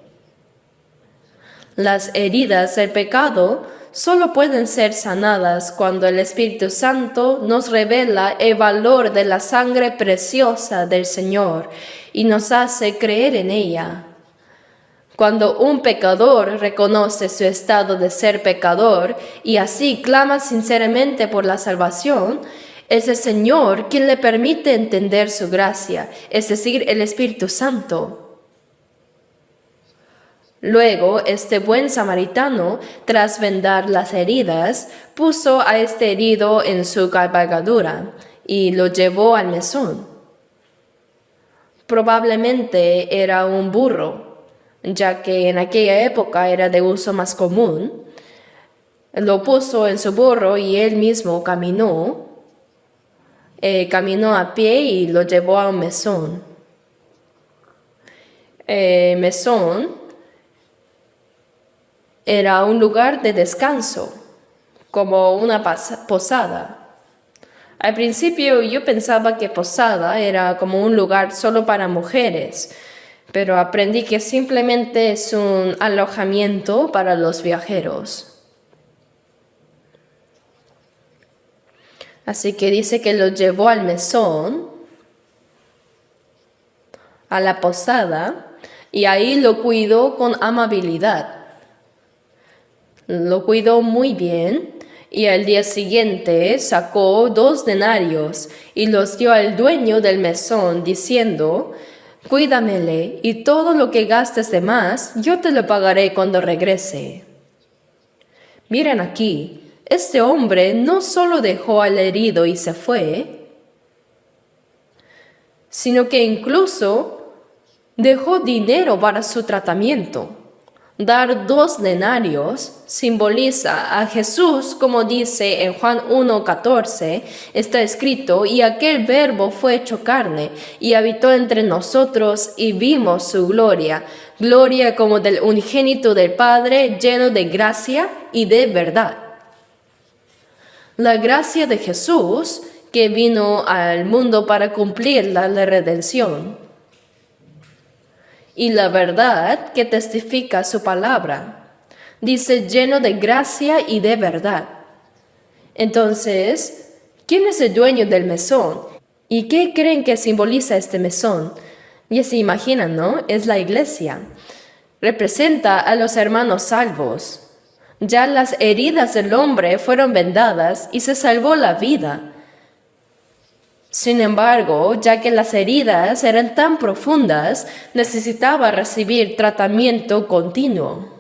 Las heridas del pecado solo pueden ser sanadas cuando el Espíritu Santo nos revela el valor de la sangre preciosa del Señor y nos hace creer en ella. Cuando un pecador reconoce su estado de ser pecador y así clama sinceramente por la salvación, es el Señor quien le permite entender su gracia, es decir, el Espíritu Santo. Luego, este buen samaritano, tras vendar las heridas, puso a este herido en su cabalgadura y lo llevó al mesón. Probablemente era un burro, ya que en aquella época era de uso más común. Lo puso en su burro y él mismo caminó a pie y lo llevó a un mesón. Mesón era un lugar de descanso, como una posada. Al principio yo pensaba que posada era como un lugar solo para mujeres, pero aprendí que simplemente es un alojamiento para los viajeros. Así que dice que lo llevó al mesón, a la posada, y ahí lo cuidó con amabilidad. Lo cuidó muy bien y al día siguiente sacó 2 denarios y los dio al dueño del mesón diciendo, cuídamele y todo lo que gastes de más yo te lo pagaré cuando regrese. Miren aquí, este hombre no solo dejó al herido y se fue, sino que incluso dejó dinero para su tratamiento. Dar 2 denarios simboliza a Jesús, como dice en Juan 1:14, está escrito, y aquel verbo fue hecho carne, y habitó entre nosotros, y vimos su gloria, gloria como del unigénito del Padre, lleno de gracia y de verdad. La gracia de Jesús, que vino al mundo para cumplir la redención, y la verdad que testifica su palabra. Dice lleno de gracia y de verdad. Entonces, ¿Quién es el dueño del mesón? ¿Y qué creen que simboliza este mesón? Ya se imaginan, ¿no? Es la iglesia. Representa a los hermanos salvos. Ya las heridas del hombre fueron vendadas y se salvó la vida. Sin embargo, ya que las heridas eran tan profundas, necesitaba recibir tratamiento continuo.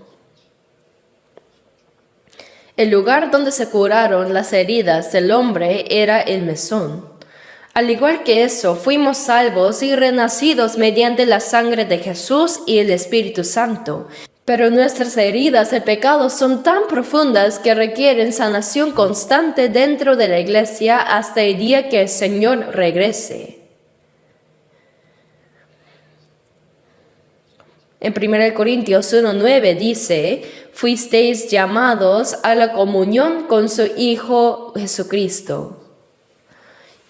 El lugar donde se curaron las heridas del hombre era el mesón. Al igual que eso, fuimos salvos y renacidos mediante la sangre de Jesús y el Espíritu Santo. Pero nuestras heridas de pecado son tan profundas que requieren sanación constante dentro de la iglesia hasta el día que el Señor regrese. En 1 Corintios 1:9 dice, fuisteis llamados a la comunión con su Hijo Jesucristo.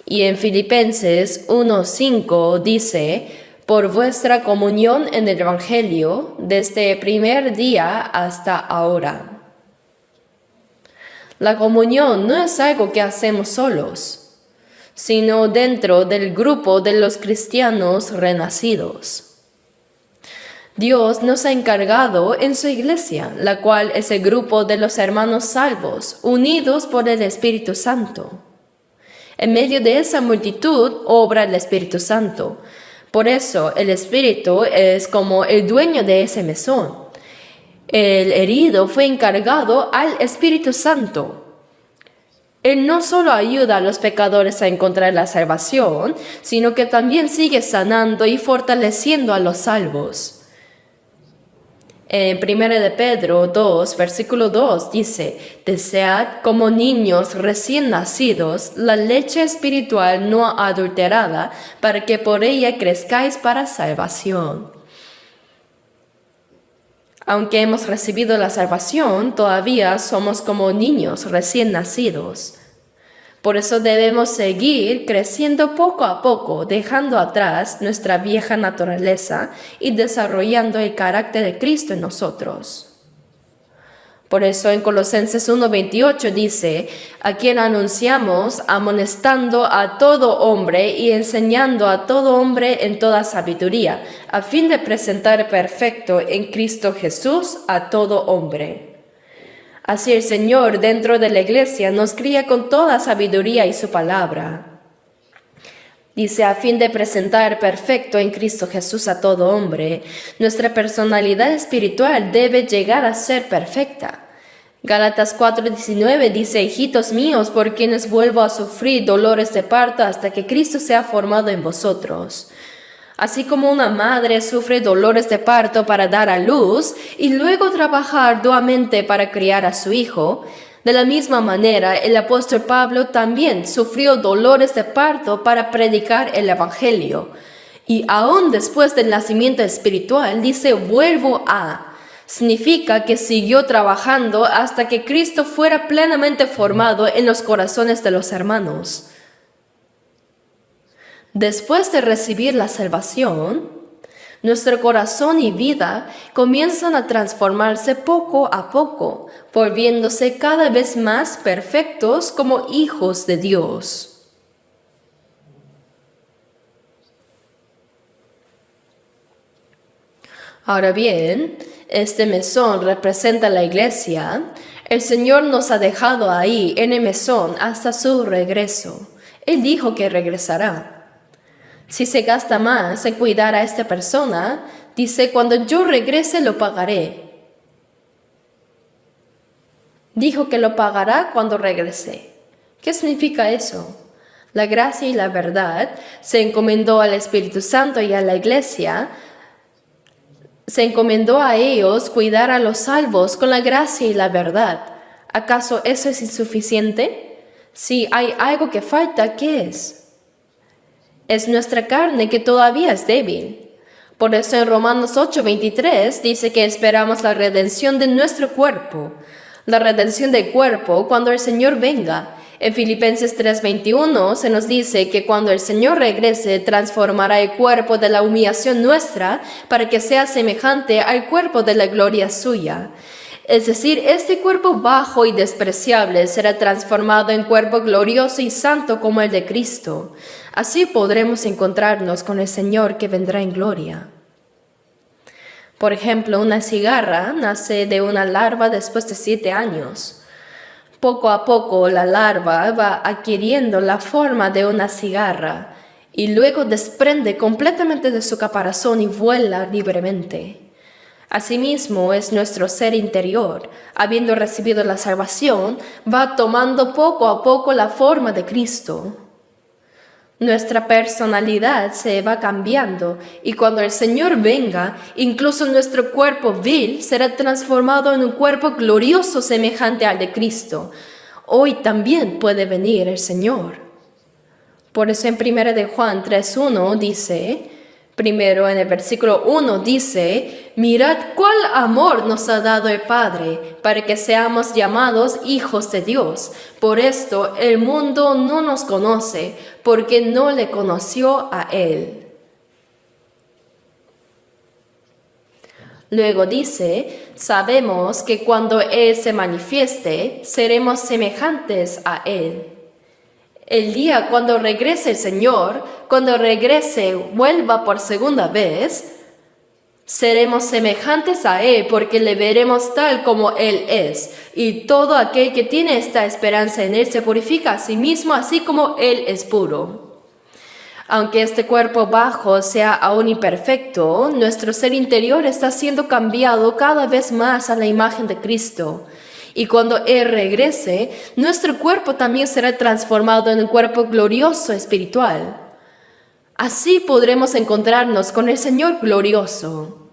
Y en Filipenses 1:5 dice, por vuestra comunión en el Evangelio desde el primer día hasta ahora. La comunión no es algo que hacemos solos, sino dentro del grupo de los cristianos renacidos. Dios nos ha encargado en su iglesia, la cual es el grupo de los hermanos salvos, unidos por el Espíritu Santo. En medio de esa multitud obra el Espíritu Santo. Por eso el Espíritu es como el dueño de ese mesón. El herido fue encargado al Espíritu Santo. Él no solo ayuda a los pecadores a encontrar la salvación, sino que también sigue sanando y fortaleciendo a los salvos. En 1 de Pedro 2, versículo 2 dice, desead como niños recién nacidos la leche espiritual no adulterada, para que por ella crezcáis para salvación. Aunque hemos recibido la salvación, todavía somos como niños recién nacidos. Por eso debemos seguir creciendo poco a poco, dejando atrás nuestra vieja naturaleza y desarrollando el carácter de Cristo en nosotros. Por eso en Colosenses 1:28 dice, a quien anunciamos amonestando a todo hombre y enseñando a todo hombre en toda sabiduría, a fin de presentar perfecto en Cristo Jesús a todo hombre. Así el Señor dentro de la iglesia nos cría con toda sabiduría y su palabra. Dice, a fin de presentar perfecto en Cristo Jesús a todo hombre, nuestra personalidad espiritual debe llegar a ser perfecta. Gálatas 4:19 dice, hijitos míos, por quienes vuelvo a sufrir dolores de parto hasta que Cristo sea formado en vosotros. Así como una madre sufre dolores de parto para dar a luz y luego trabaja arduamente para criar a su hijo, de la misma manera el apóstol Pablo también sufrió dolores de parto para predicar el Evangelio. Y aún después del nacimiento espiritual dice vuelvo a. Significa que siguió trabajando hasta que Cristo fuera plenamente formado en los corazones de los hermanos. Después de recibir la salvación, nuestro corazón y vida comienzan a transformarse poco a poco, volviéndose cada vez más perfectos como hijos de Dios. Ahora bien, este mesón representa la iglesia. El Señor nos ha dejado ahí en el mesón hasta su regreso. Él dijo que regresará. Si se gasta más en cuidar a esta persona, dice, cuando yo regrese lo pagaré. Dijo que lo pagará cuando regrese. ¿Qué significa eso? La gracia y la verdad se encomendó al Espíritu Santo y a la iglesia. Se encomendó a ellos cuidar a los salvos con la gracia y la verdad. ¿Acaso eso es insuficiente? Si hay algo que falta, ¿qué es? Es nuestra carne que todavía es débil. Por eso en Romanos 8:23 dice que esperamos la redención de nuestro cuerpo. La redención del cuerpo cuando el Señor venga. En Filipenses 3:21 se nos dice que cuando el Señor regrese transformará el cuerpo de la humillación nuestra para que sea semejante al cuerpo de la gloria suya. Es decir, este cuerpo bajo y despreciable será transformado en cuerpo glorioso y santo como el de Cristo. Así podremos encontrarnos con el Señor que vendrá en gloria. Por ejemplo, una cigarra nace de una larva después de 7 años. Poco a poco la larva va adquiriendo la forma de una cigarra y luego desprende completamente de su caparazón y vuela libremente. Asimismo es nuestro ser interior, habiendo recibido la salvación, va tomando poco a poco la forma de Cristo. Nuestra personalidad se va cambiando y cuando el Señor venga, incluso nuestro cuerpo vil será transformado en un cuerpo glorioso semejante al de Cristo. Hoy también puede venir el Señor. Por eso en 1 de Juan 3:1 dice, primero en el versículo 1 dice, mirad cuál amor nos ha dado el Padre para que seamos llamados hijos de Dios. Por esto el mundo no nos conoce porque no le conoció a Él. Luego dice, sabemos que cuando Él se manifieste, seremos semejantes a Él. El día cuando regrese el Señor, cuando regrese, vuelva por segunda vez, seremos semejantes a Él porque le veremos tal como Él es. Y todo aquel que tiene esta esperanza en Él se purifica a sí mismo así como Él es puro. Aunque este cuerpo bajo sea aún imperfecto, nuestro ser interior está siendo cambiado cada vez más a la imagen de Cristo. Y cuando Él regrese, nuestro cuerpo también será transformado en un cuerpo glorioso espiritual. Así podremos encontrarnos con el Señor glorioso.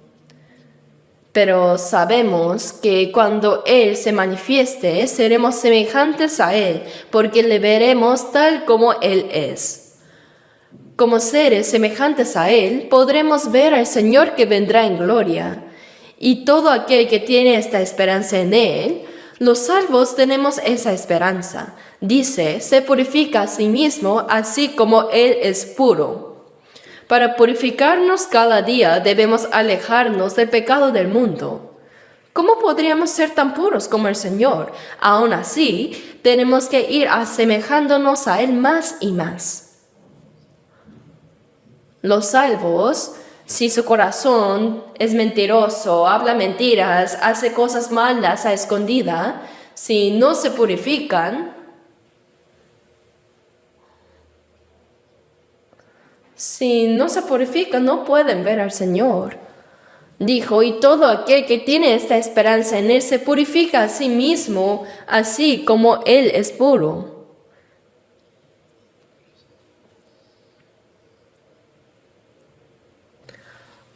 Pero sabemos que cuando Él se manifieste, seremos semejantes a Él, porque le veremos tal como Él es. Como seres semejantes a Él, podremos ver al Señor que vendrá en gloria. Y todo aquel que tiene esta esperanza en Él, los salvos tenemos esa esperanza. Dice, se purifica a sí mismo así como Él es puro. Para purificarnos cada día debemos alejarnos del pecado del mundo. ¿Cómo podríamos ser tan puros como el Señor? Aún así, tenemos que ir asemejándonos a Él más y más. Los salvos, si su corazón es mentiroso, habla mentiras, hace cosas malas a escondida, si no se purifican, no pueden ver al Señor. Dijo, y todo aquel que tiene esta esperanza en Él se purifica a sí mismo, así como Él es puro.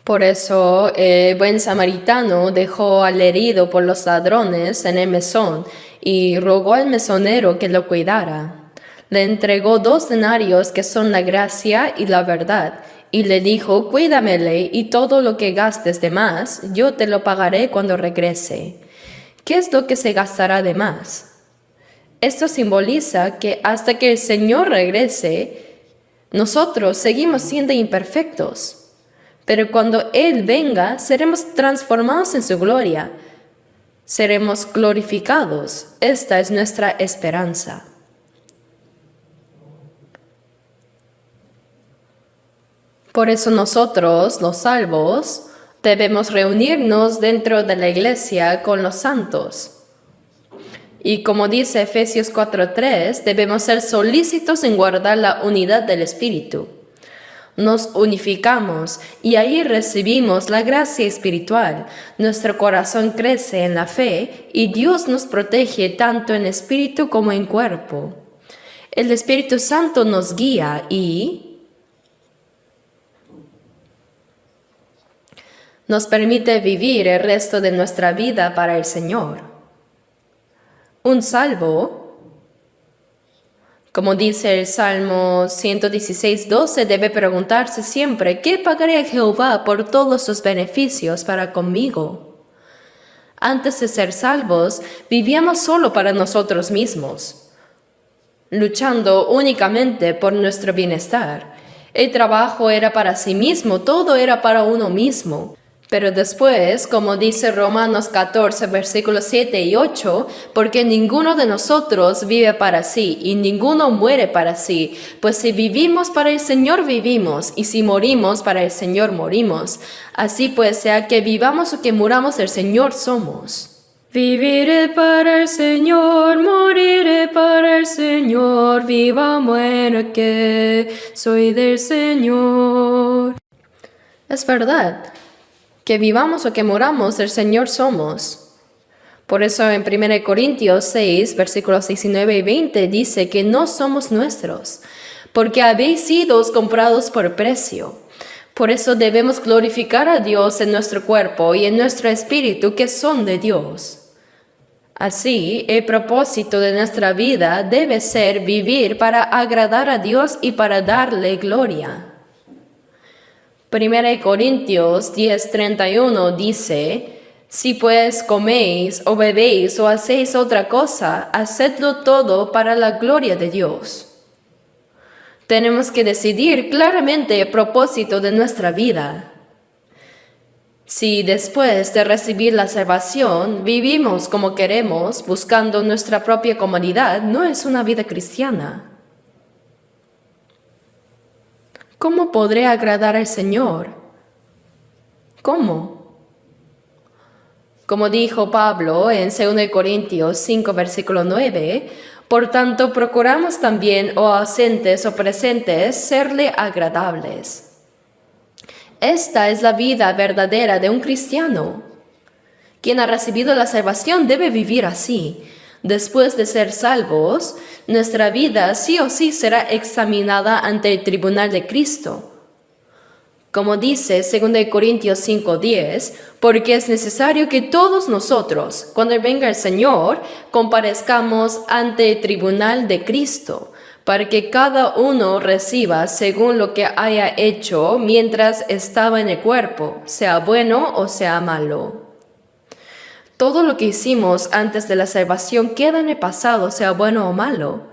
Por eso el buen samaritano dejó al herido por los ladrones en el mesón y rogó al mesonero que lo cuidara. Le entregó 2 denarios que son la gracia y la verdad, y le dijo, cuídamele y todo lo que gastes de más, yo te lo pagaré cuando regrese. ¿Qué es lo que se gastará de más? Esto simboliza que hasta que el Señor regrese, nosotros seguimos siendo imperfectos. Pero cuando Él venga, seremos transformados en su gloria. Seremos glorificados. Esta es nuestra esperanza. Por eso nosotros, los salvos, debemos reunirnos dentro de la iglesia con los santos. Y como dice Efesios 4:3, debemos ser solícitos en guardar la unidad del Espíritu. Nos unificamos y ahí recibimos la gracia espiritual. Nuestro corazón crece en la fe y Dios nos protege tanto en espíritu como en cuerpo. El Espíritu Santo nos guía y nos permite vivir el resto de nuestra vida para el Señor. Un salvo, como dice el Salmo 116:12, debe preguntarse siempre, ¿qué pagaré a Jehová por todos sus beneficios para conmigo? Antes de ser salvos, vivíamos solo para nosotros mismos, luchando únicamente por nuestro bienestar. El trabajo era para sí mismo, todo era para uno mismo. Pero después, como dice Romanos 14, versículos 7 y 8, porque ninguno de nosotros vive para sí y ninguno muere para sí, pues si vivimos para el Señor vivimos y si morimos para el Señor morimos. Así pues, sea que vivamos o que muramos, el Señor somos. Viviré para el Señor, moriré para el Señor, viva muera que soy del Señor. Es verdad. Que vivamos o que moramos, el Señor somos. Por eso en 1 Corintios 6, versículos 19 y 20 dice que no somos nuestros, porque habéis sido comprados por precio. Por eso debemos glorificar a Dios en nuestro cuerpo y en nuestro espíritu que son de Dios. Así, el propósito de nuestra vida debe ser vivir para agradar a Dios y para darle gloria. 1 Corintios 10:31 dice, si pues coméis o bebéis o hacéis otra cosa, hacedlo todo para la gloria de Dios. Tenemos que decidir claramente el propósito de nuestra vida. Si después de recibir la salvación vivimos como queremos, buscando nuestra propia comodidad, no es una vida cristiana. ¿Cómo podré agradar al Señor? ¿Cómo? Como dijo Pablo en 2 Corintios 5, versículo 9, por tanto procuramos también, o ausentes o presentes, serle agradables. Esta es la vida verdadera de un cristiano. Quien ha recibido la salvación debe vivir así. Después de ser salvos, nuestra vida sí o sí será examinada ante el tribunal de Cristo. Como dice 2 Corintios 5:10, porque es necesario que todos nosotros, cuando venga el Señor, comparezcamos ante el tribunal de Cristo, para que cada uno reciba según lo que haya hecho mientras estaba en el cuerpo, sea bueno o sea malo. Todo lo que hicimos antes de la salvación queda en el pasado, sea bueno o malo.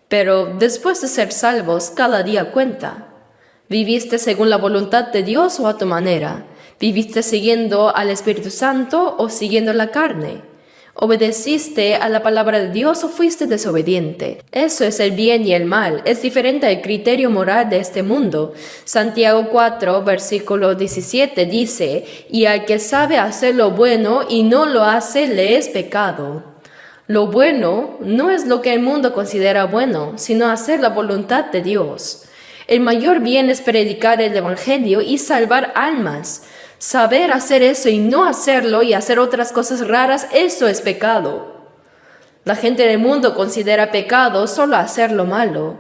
Pero después de ser salvos, cada día cuenta. ¿Viviste según la voluntad de Dios o a tu manera? ¿Viviste siguiendo al Espíritu Santo o siguiendo la carne? ¿Obedeciste a la palabra de Dios o fuiste desobediente? Eso es el bien y el mal. Es diferente al criterio moral de este mundo. Santiago 4, versículo 17 dice, y al que sabe hacer lo bueno y no lo hace, le es pecado. Lo bueno no es lo que el mundo considera bueno, sino hacer la voluntad de Dios. El mayor bien es predicar el Evangelio y salvar almas. Saber hacer eso y no hacerlo y hacer otras cosas raras, eso es pecado. La gente del mundo considera pecado solo hacer lo malo.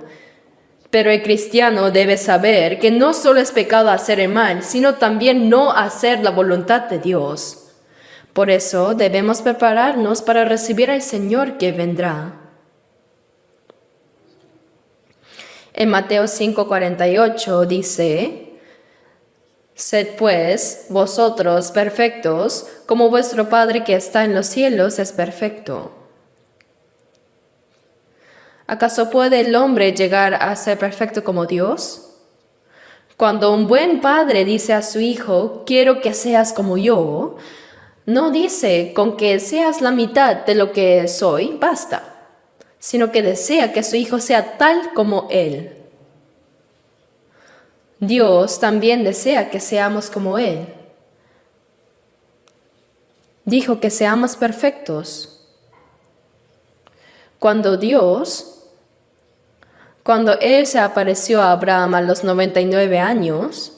Pero el cristiano debe saber que no solo es pecado hacer el mal, sino también no hacer la voluntad de Dios. Por eso debemos prepararnos para recibir al Señor que vendrá. En Mateo 5:48 dice, sed pues vosotros perfectos, como vuestro Padre que está en los cielos es perfecto. ¿Acaso puede el hombre llegar a ser perfecto como Dios? Cuando un buen padre dice a su hijo, quiero que seas como yo, no dice con que seas la mitad de lo que soy, basta, sino que desea que su hijo sea tal como él. Dios también desea que seamos como Él. Dijo que seamos perfectos. Cuando Él se apareció a Abraham a los 99 años,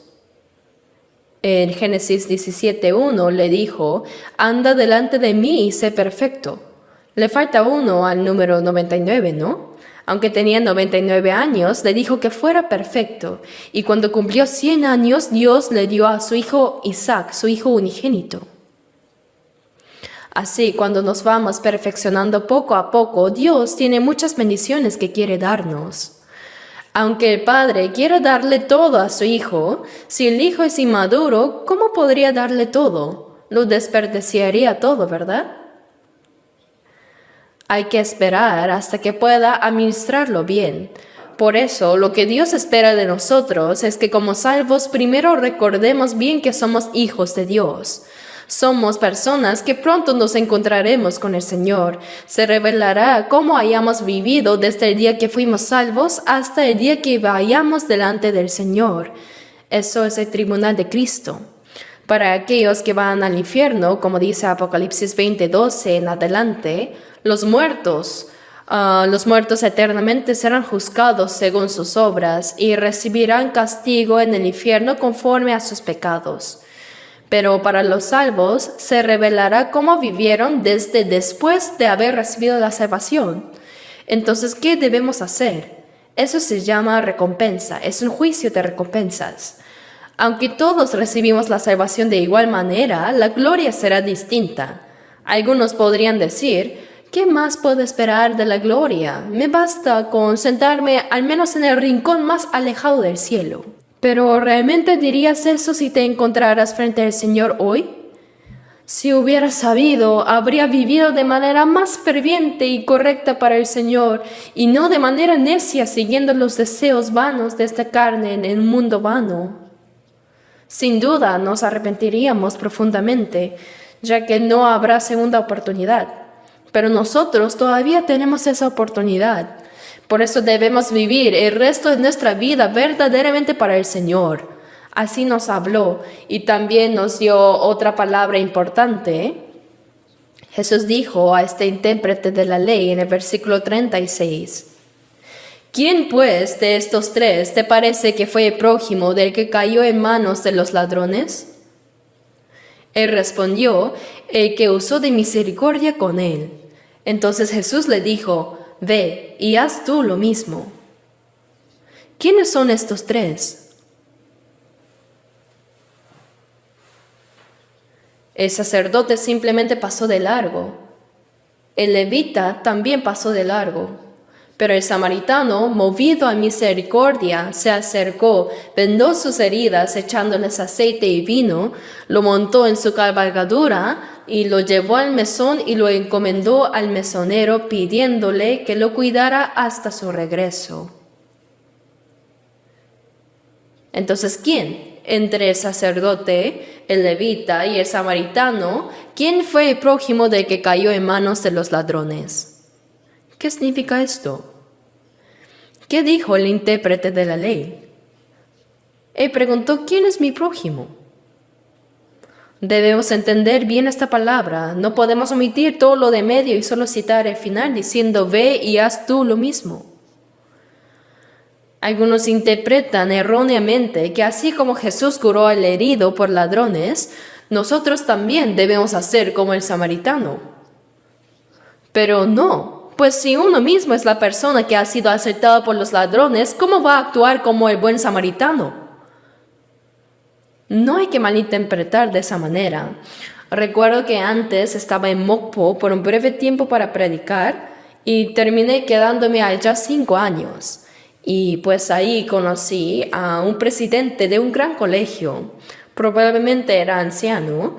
en Génesis 17:1 le dijo, anda delante de mí y sé perfecto. Le falta uno al número 99, ¿no? Aunque tenía 99 años, le dijo que fuera perfecto. Y cuando cumplió 100 años, Dios le dio a su hijo Isaac, su hijo unigénito. Así, cuando nos vamos perfeccionando poco a poco, Dios tiene muchas bendiciones que quiere darnos. Aunque el padre quiera darle todo a su hijo, si el hijo es inmaduro, ¿cómo podría darle todo? Lo desperdiciaría todo, ¿verdad? Hay que esperar hasta que pueda administrarlo bien. Por eso, lo que Dios espera de nosotros es que como salvos primero recordemos bien que somos hijos de Dios. Somos personas que pronto nos encontraremos con el Señor. Se revelará cómo hayamos vivido desde el día que fuimos salvos hasta el día que vayamos delante del Señor. Eso es el tribunal de Cristo. Para aquellos que van al infierno, como dice Apocalipsis 20:12 en adelante, los muertos eternamente serán juzgados según sus obras y recibirán castigo en el infierno conforme a sus pecados. Pero para los salvos se revelará cómo vivieron desde después de haber recibido la salvación. Entonces, ¿qué debemos hacer? Eso se llama recompensa, es un juicio de recompensas. Aunque todos recibimos la salvación de igual manera, la gloria será distinta. Algunos podrían decir, ¿qué más puedo esperar de la gloria? Me basta con sentarme al menos en el rincón más alejado del cielo. Pero ¿realmente dirías eso si te encontraras frente al Señor hoy? Si hubieras sabido, habría vivido de manera más ferviente y correcta para el Señor, y no de manera necia siguiendo los deseos vanos de esta carne en el mundo vano. Sin duda nos arrepentiríamos profundamente, ya que no habrá segunda oportunidad. Pero nosotros todavía tenemos esa oportunidad. Por eso debemos vivir el resto de nuestra vida verdaderamente para el Señor. Así nos habló y también nos dio otra palabra importante. Jesús dijo a este intérprete de la ley en el versículo 36, ¿quién pues de estos tres te parece que fue el prójimo del que cayó en manos de los ladrones? Él respondió, el que usó de misericordia con él. Entonces Jesús le dijo, ve y haz tú lo mismo. ¿Quiénes son estos tres? El sacerdote simplemente pasó de largo. El levita también pasó de largo. Pero el samaritano, movido a misericordia, se acercó, vendó sus heridas echándoles aceite y vino, lo montó en su cabalgadura y lo llevó al mesón y lo encomendó al mesonero pidiéndole que lo cuidara hasta su regreso. Entonces, ¿quién? Entre el sacerdote, el levita y el samaritano, ¿quién fue el prójimo del que cayó en manos de los ladrones? ¿Qué significa esto? ¿Qué dijo el intérprete de la ley? Él preguntó, ¿quién es mi prójimo? Debemos entender bien esta palabra. No podemos omitir todo lo de medio y solo citar el final diciendo, ve y haz tú lo mismo. Algunos interpretan erróneamente que así como Jesús curó al herido por ladrones, nosotros también debemos hacer como el samaritano. Pero no, pues si uno mismo es la persona que ha sido asaltada por los ladrones, ¿cómo va a actuar como el buen samaritano? No hay que malinterpretar de esa manera. Recuerdo que antes estaba en Mokpo por un breve tiempo para predicar y terminé quedándome allá 5 años. Y pues ahí conocí a un presidente de un gran colegio, probablemente era anciano,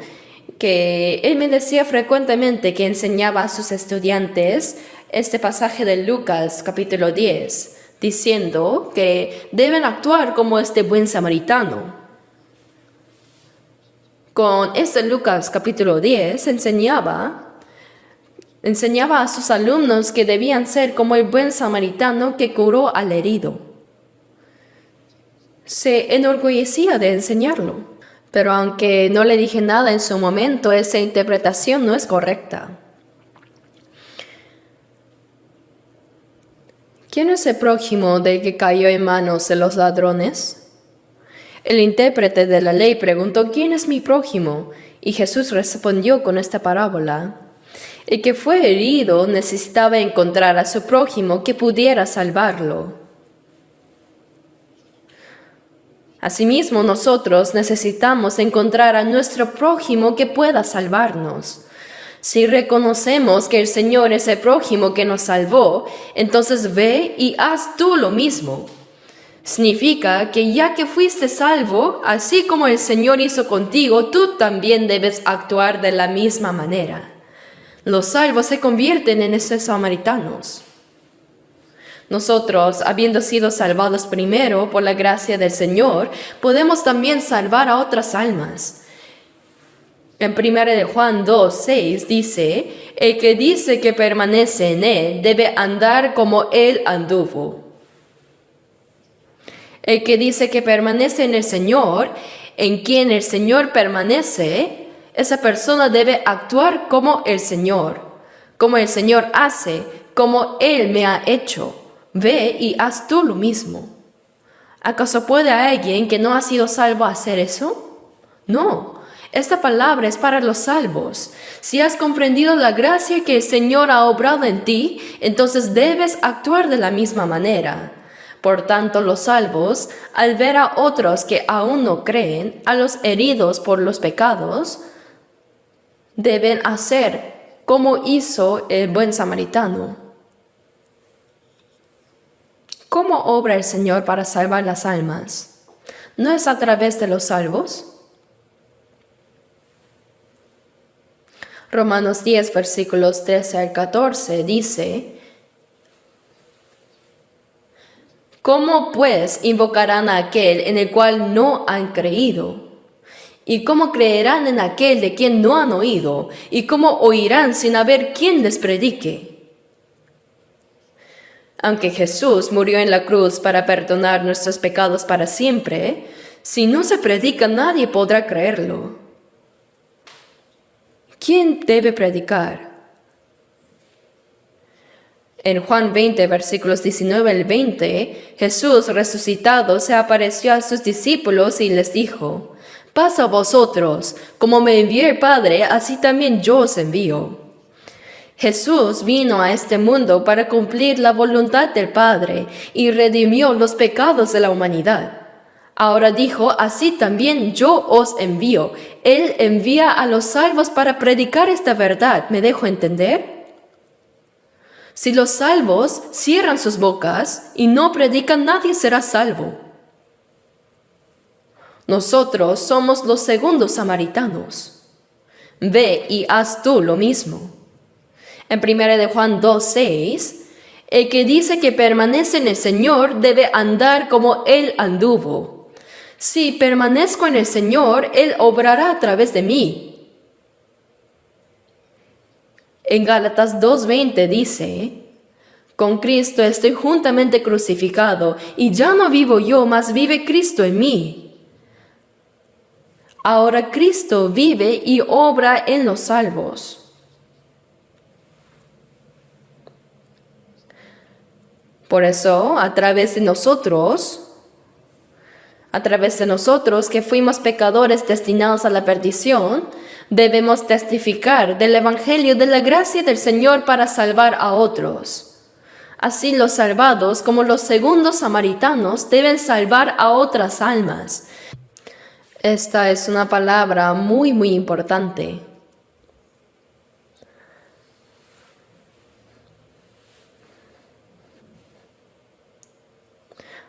que él me decía frecuentemente que enseñaba a sus estudiantes este pasaje de Lucas capítulo 10, diciendo que deben actuar como este buen samaritano. Con este Lucas capítulo 10 enseñaba a sus alumnos que debían ser como el buen samaritano que curó al herido. Se enorgullecía de enseñarlo, pero aunque no le dije nada en su momento, esa interpretación no es correcta. ¿Quién es el prójimo del que cayó en manos de los ladrones? El intérprete de la ley preguntó, ¿quién es mi prójimo? Y Jesús respondió con esta parábola. El que fue herido necesitaba encontrar a su prójimo que pudiera salvarlo. Asimismo, nosotros necesitamos encontrar a nuestro prójimo que pueda salvarnos. Si reconocemos que el Señor es el prójimo que nos salvó, entonces ve y haz tú lo mismo. Significa que ya que fuiste salvo, así como el Señor hizo contigo, tú también debes actuar de la misma manera. Los salvos se convierten en esos samaritanos. Nosotros, habiendo sido salvados primero por la gracia del Señor, podemos también salvar a otras almas. En 1 de Juan 2:6 dice, el que dice que permanece en Él debe andar como Él anduvo. El que dice que permanece en el Señor, en quien el Señor permanece, esa persona debe actuar como el Señor hace, como Él me ha hecho. Ve y haz tú lo mismo. ¿Acaso puede alguien que no ha sido salvo hacer eso? No. Esta palabra es para los salvos. Si has comprendido la gracia que el Señor ha obrado en ti, entonces debes actuar de la misma manera. Por tanto, los salvos, al ver a otros que aún no creen, a los heridos por los pecados, deben hacer como hizo el buen samaritano. ¿Cómo obra el Señor para salvar las almas? ¿No es a través de los salvos? Romanos 10, versículos 13 al 14 dice, ¿cómo pues invocarán a aquel en el cual no han creído? ¿Y cómo creerán en aquel de quien no han oído? ¿Y cómo oirán sin haber quien les predique? Aunque Jesús murió en la cruz para perdonar nuestros pecados para siempre, si no se predica nadie podrá creerlo. ¿Quién debe predicar? En Juan 20, versículos 19 al 20, Jesús resucitado se apareció a sus discípulos y les dijo, paz a vosotros, como me envió el Padre, así también yo os envío. Jesús vino a este mundo para cumplir la voluntad del Padre y redimió los pecados de la humanidad. Ahora dijo, así también yo os envío. Él envía a los salvos para predicar esta verdad. ¿Me dejo entender? Si los salvos cierran sus bocas y no predican, nadie será salvo. Nosotros somos los segundos samaritanos. Ve y haz tú lo mismo. En 1 de Juan 2:6, el que dice que permanece en el Señor debe andar como Él anduvo. Si permanezco en el Señor, Él obrará a través de mí. En Gálatas 2:20 dice, con Cristo estoy juntamente crucificado, y ya no vivo yo, mas vive Cristo en mí. Ahora Cristo vive y obra en los salvos. Por eso, a través de nosotros que fuimos pecadores destinados a la perdición, debemos testificar del Evangelio de la gracia del Señor para salvar a otros. Así los salvados, como los segundos samaritanos, deben salvar a otras almas. Esta es una palabra muy, muy importante.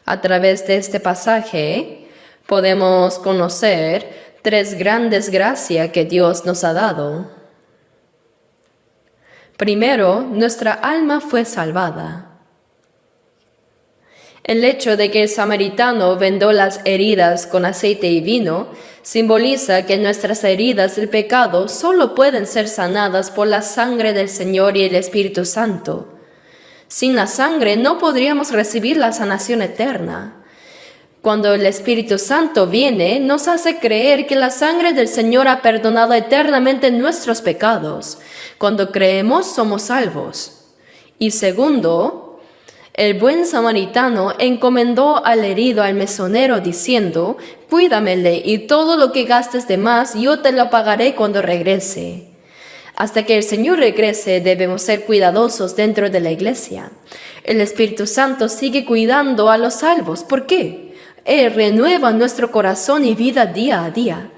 A través de este pasaje podemos conocer 3 grandes gracias que Dios nos ha dado. Primero, nuestra alma fue salvada. El hecho de que el samaritano vendó las heridas con aceite y vino simboliza que nuestras heridas del pecado solo pueden ser sanadas por la sangre del Señor y el Espíritu Santo. Sin la sangre no podríamos recibir la sanación eterna. Cuando el Espíritu Santo viene, nos hace creer que la sangre del Señor ha perdonado eternamente nuestros pecados. Cuando creemos, somos salvos. Y segundo, el buen samaritano encomendó al herido al mesonero diciendo, cuídamele y todo lo que gastes de más yo te lo pagaré cuando regrese. Hasta que el Señor regrese debemos ser cuidadosos dentro de la iglesia. El Espíritu Santo sigue cuidando a los salvos. ¿Por qué? Él renueva nuestro corazón y vida día a día.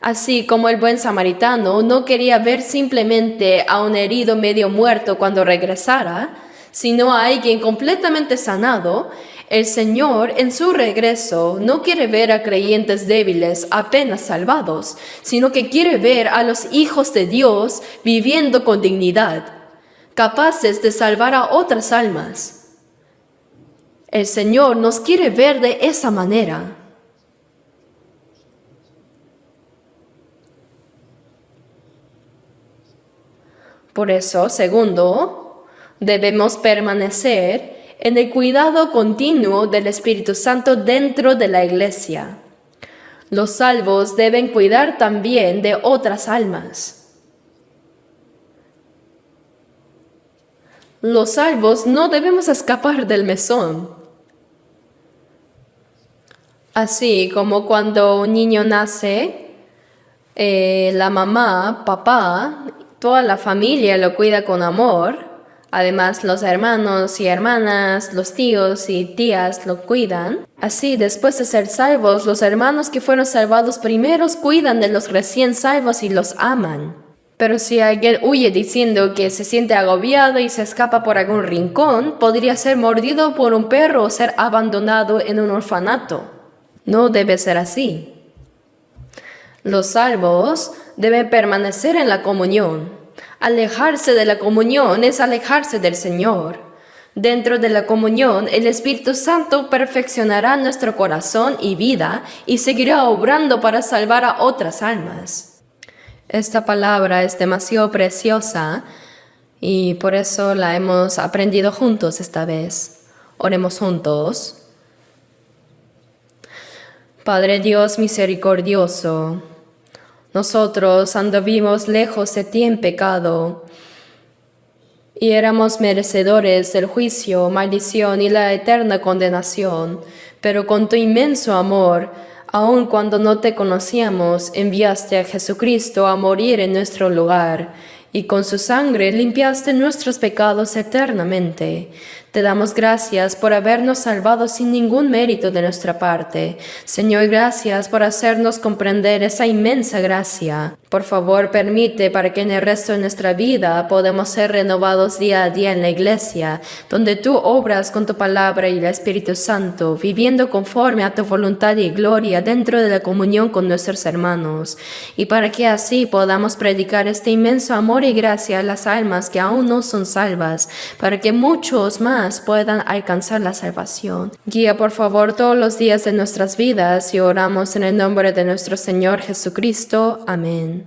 Así como el buen samaritano no quería ver simplemente a un herido medio muerto cuando regresara, sino a alguien completamente sanado, el Señor en su regreso no quiere ver a creyentes débiles apenas salvados, sino que quiere ver a los hijos de Dios viviendo con dignidad, capaces de salvar a otras almas. El Señor nos quiere ver de esa manera. Por eso, segundo, debemos permanecer en el cuidado continuo del Espíritu Santo dentro de la iglesia. Los salvos deben cuidar también de otras almas. Los salvos no debemos escapar del mesón. Así como cuando un niño nace, la mamá, papá, toda la familia lo cuida con amor. Además, los hermanos y hermanas, los tíos y tías lo cuidan. Así, después de ser salvos, los hermanos que fueron salvados primeros cuidan de los recién salvos y los aman. Pero si alguien huye diciendo que se siente agobiado y se escapa por algún rincón, podría ser mordido por un perro o ser abandonado en un orfanato. No debe ser así. Los salvos deben permanecer en la comunión. Alejarse de la comunión es alejarse del Señor. Dentro de la comunión, el Espíritu Santo perfeccionará nuestro corazón y vida y seguirá obrando para salvar a otras almas. Esta palabra es demasiado preciosa y por eso la hemos aprendido juntos esta vez. Oremos juntos. Padre Dios misericordioso, nosotros anduvimos lejos de ti en pecado y éramos merecedores del juicio, maldición y la eterna condenación, pero con tu inmenso amor, aun cuando no te conocíamos, enviaste a Jesucristo a morir en nuestro lugar y con su sangre limpiaste nuestros pecados eternamente. Te damos gracias por habernos salvado sin ningún mérito de nuestra parte. Señor, gracias por hacernos comprender esa inmensa gracia. Por favor, permite para que en el resto de nuestra vida podamos ser renovados día a día en la iglesia, donde tú obras con tu palabra y el Espíritu Santo, viviendo conforme a tu voluntad y gloria dentro de la comunión con nuestros hermanos, y para que así podamos predicar este inmenso amor y gracia a las almas que aún no son salvas, para que muchos más puedan alcanzar la salvación. Guía por favor todos los días de nuestras vidas y oramos en el nombre de nuestro Señor Jesucristo. Amén.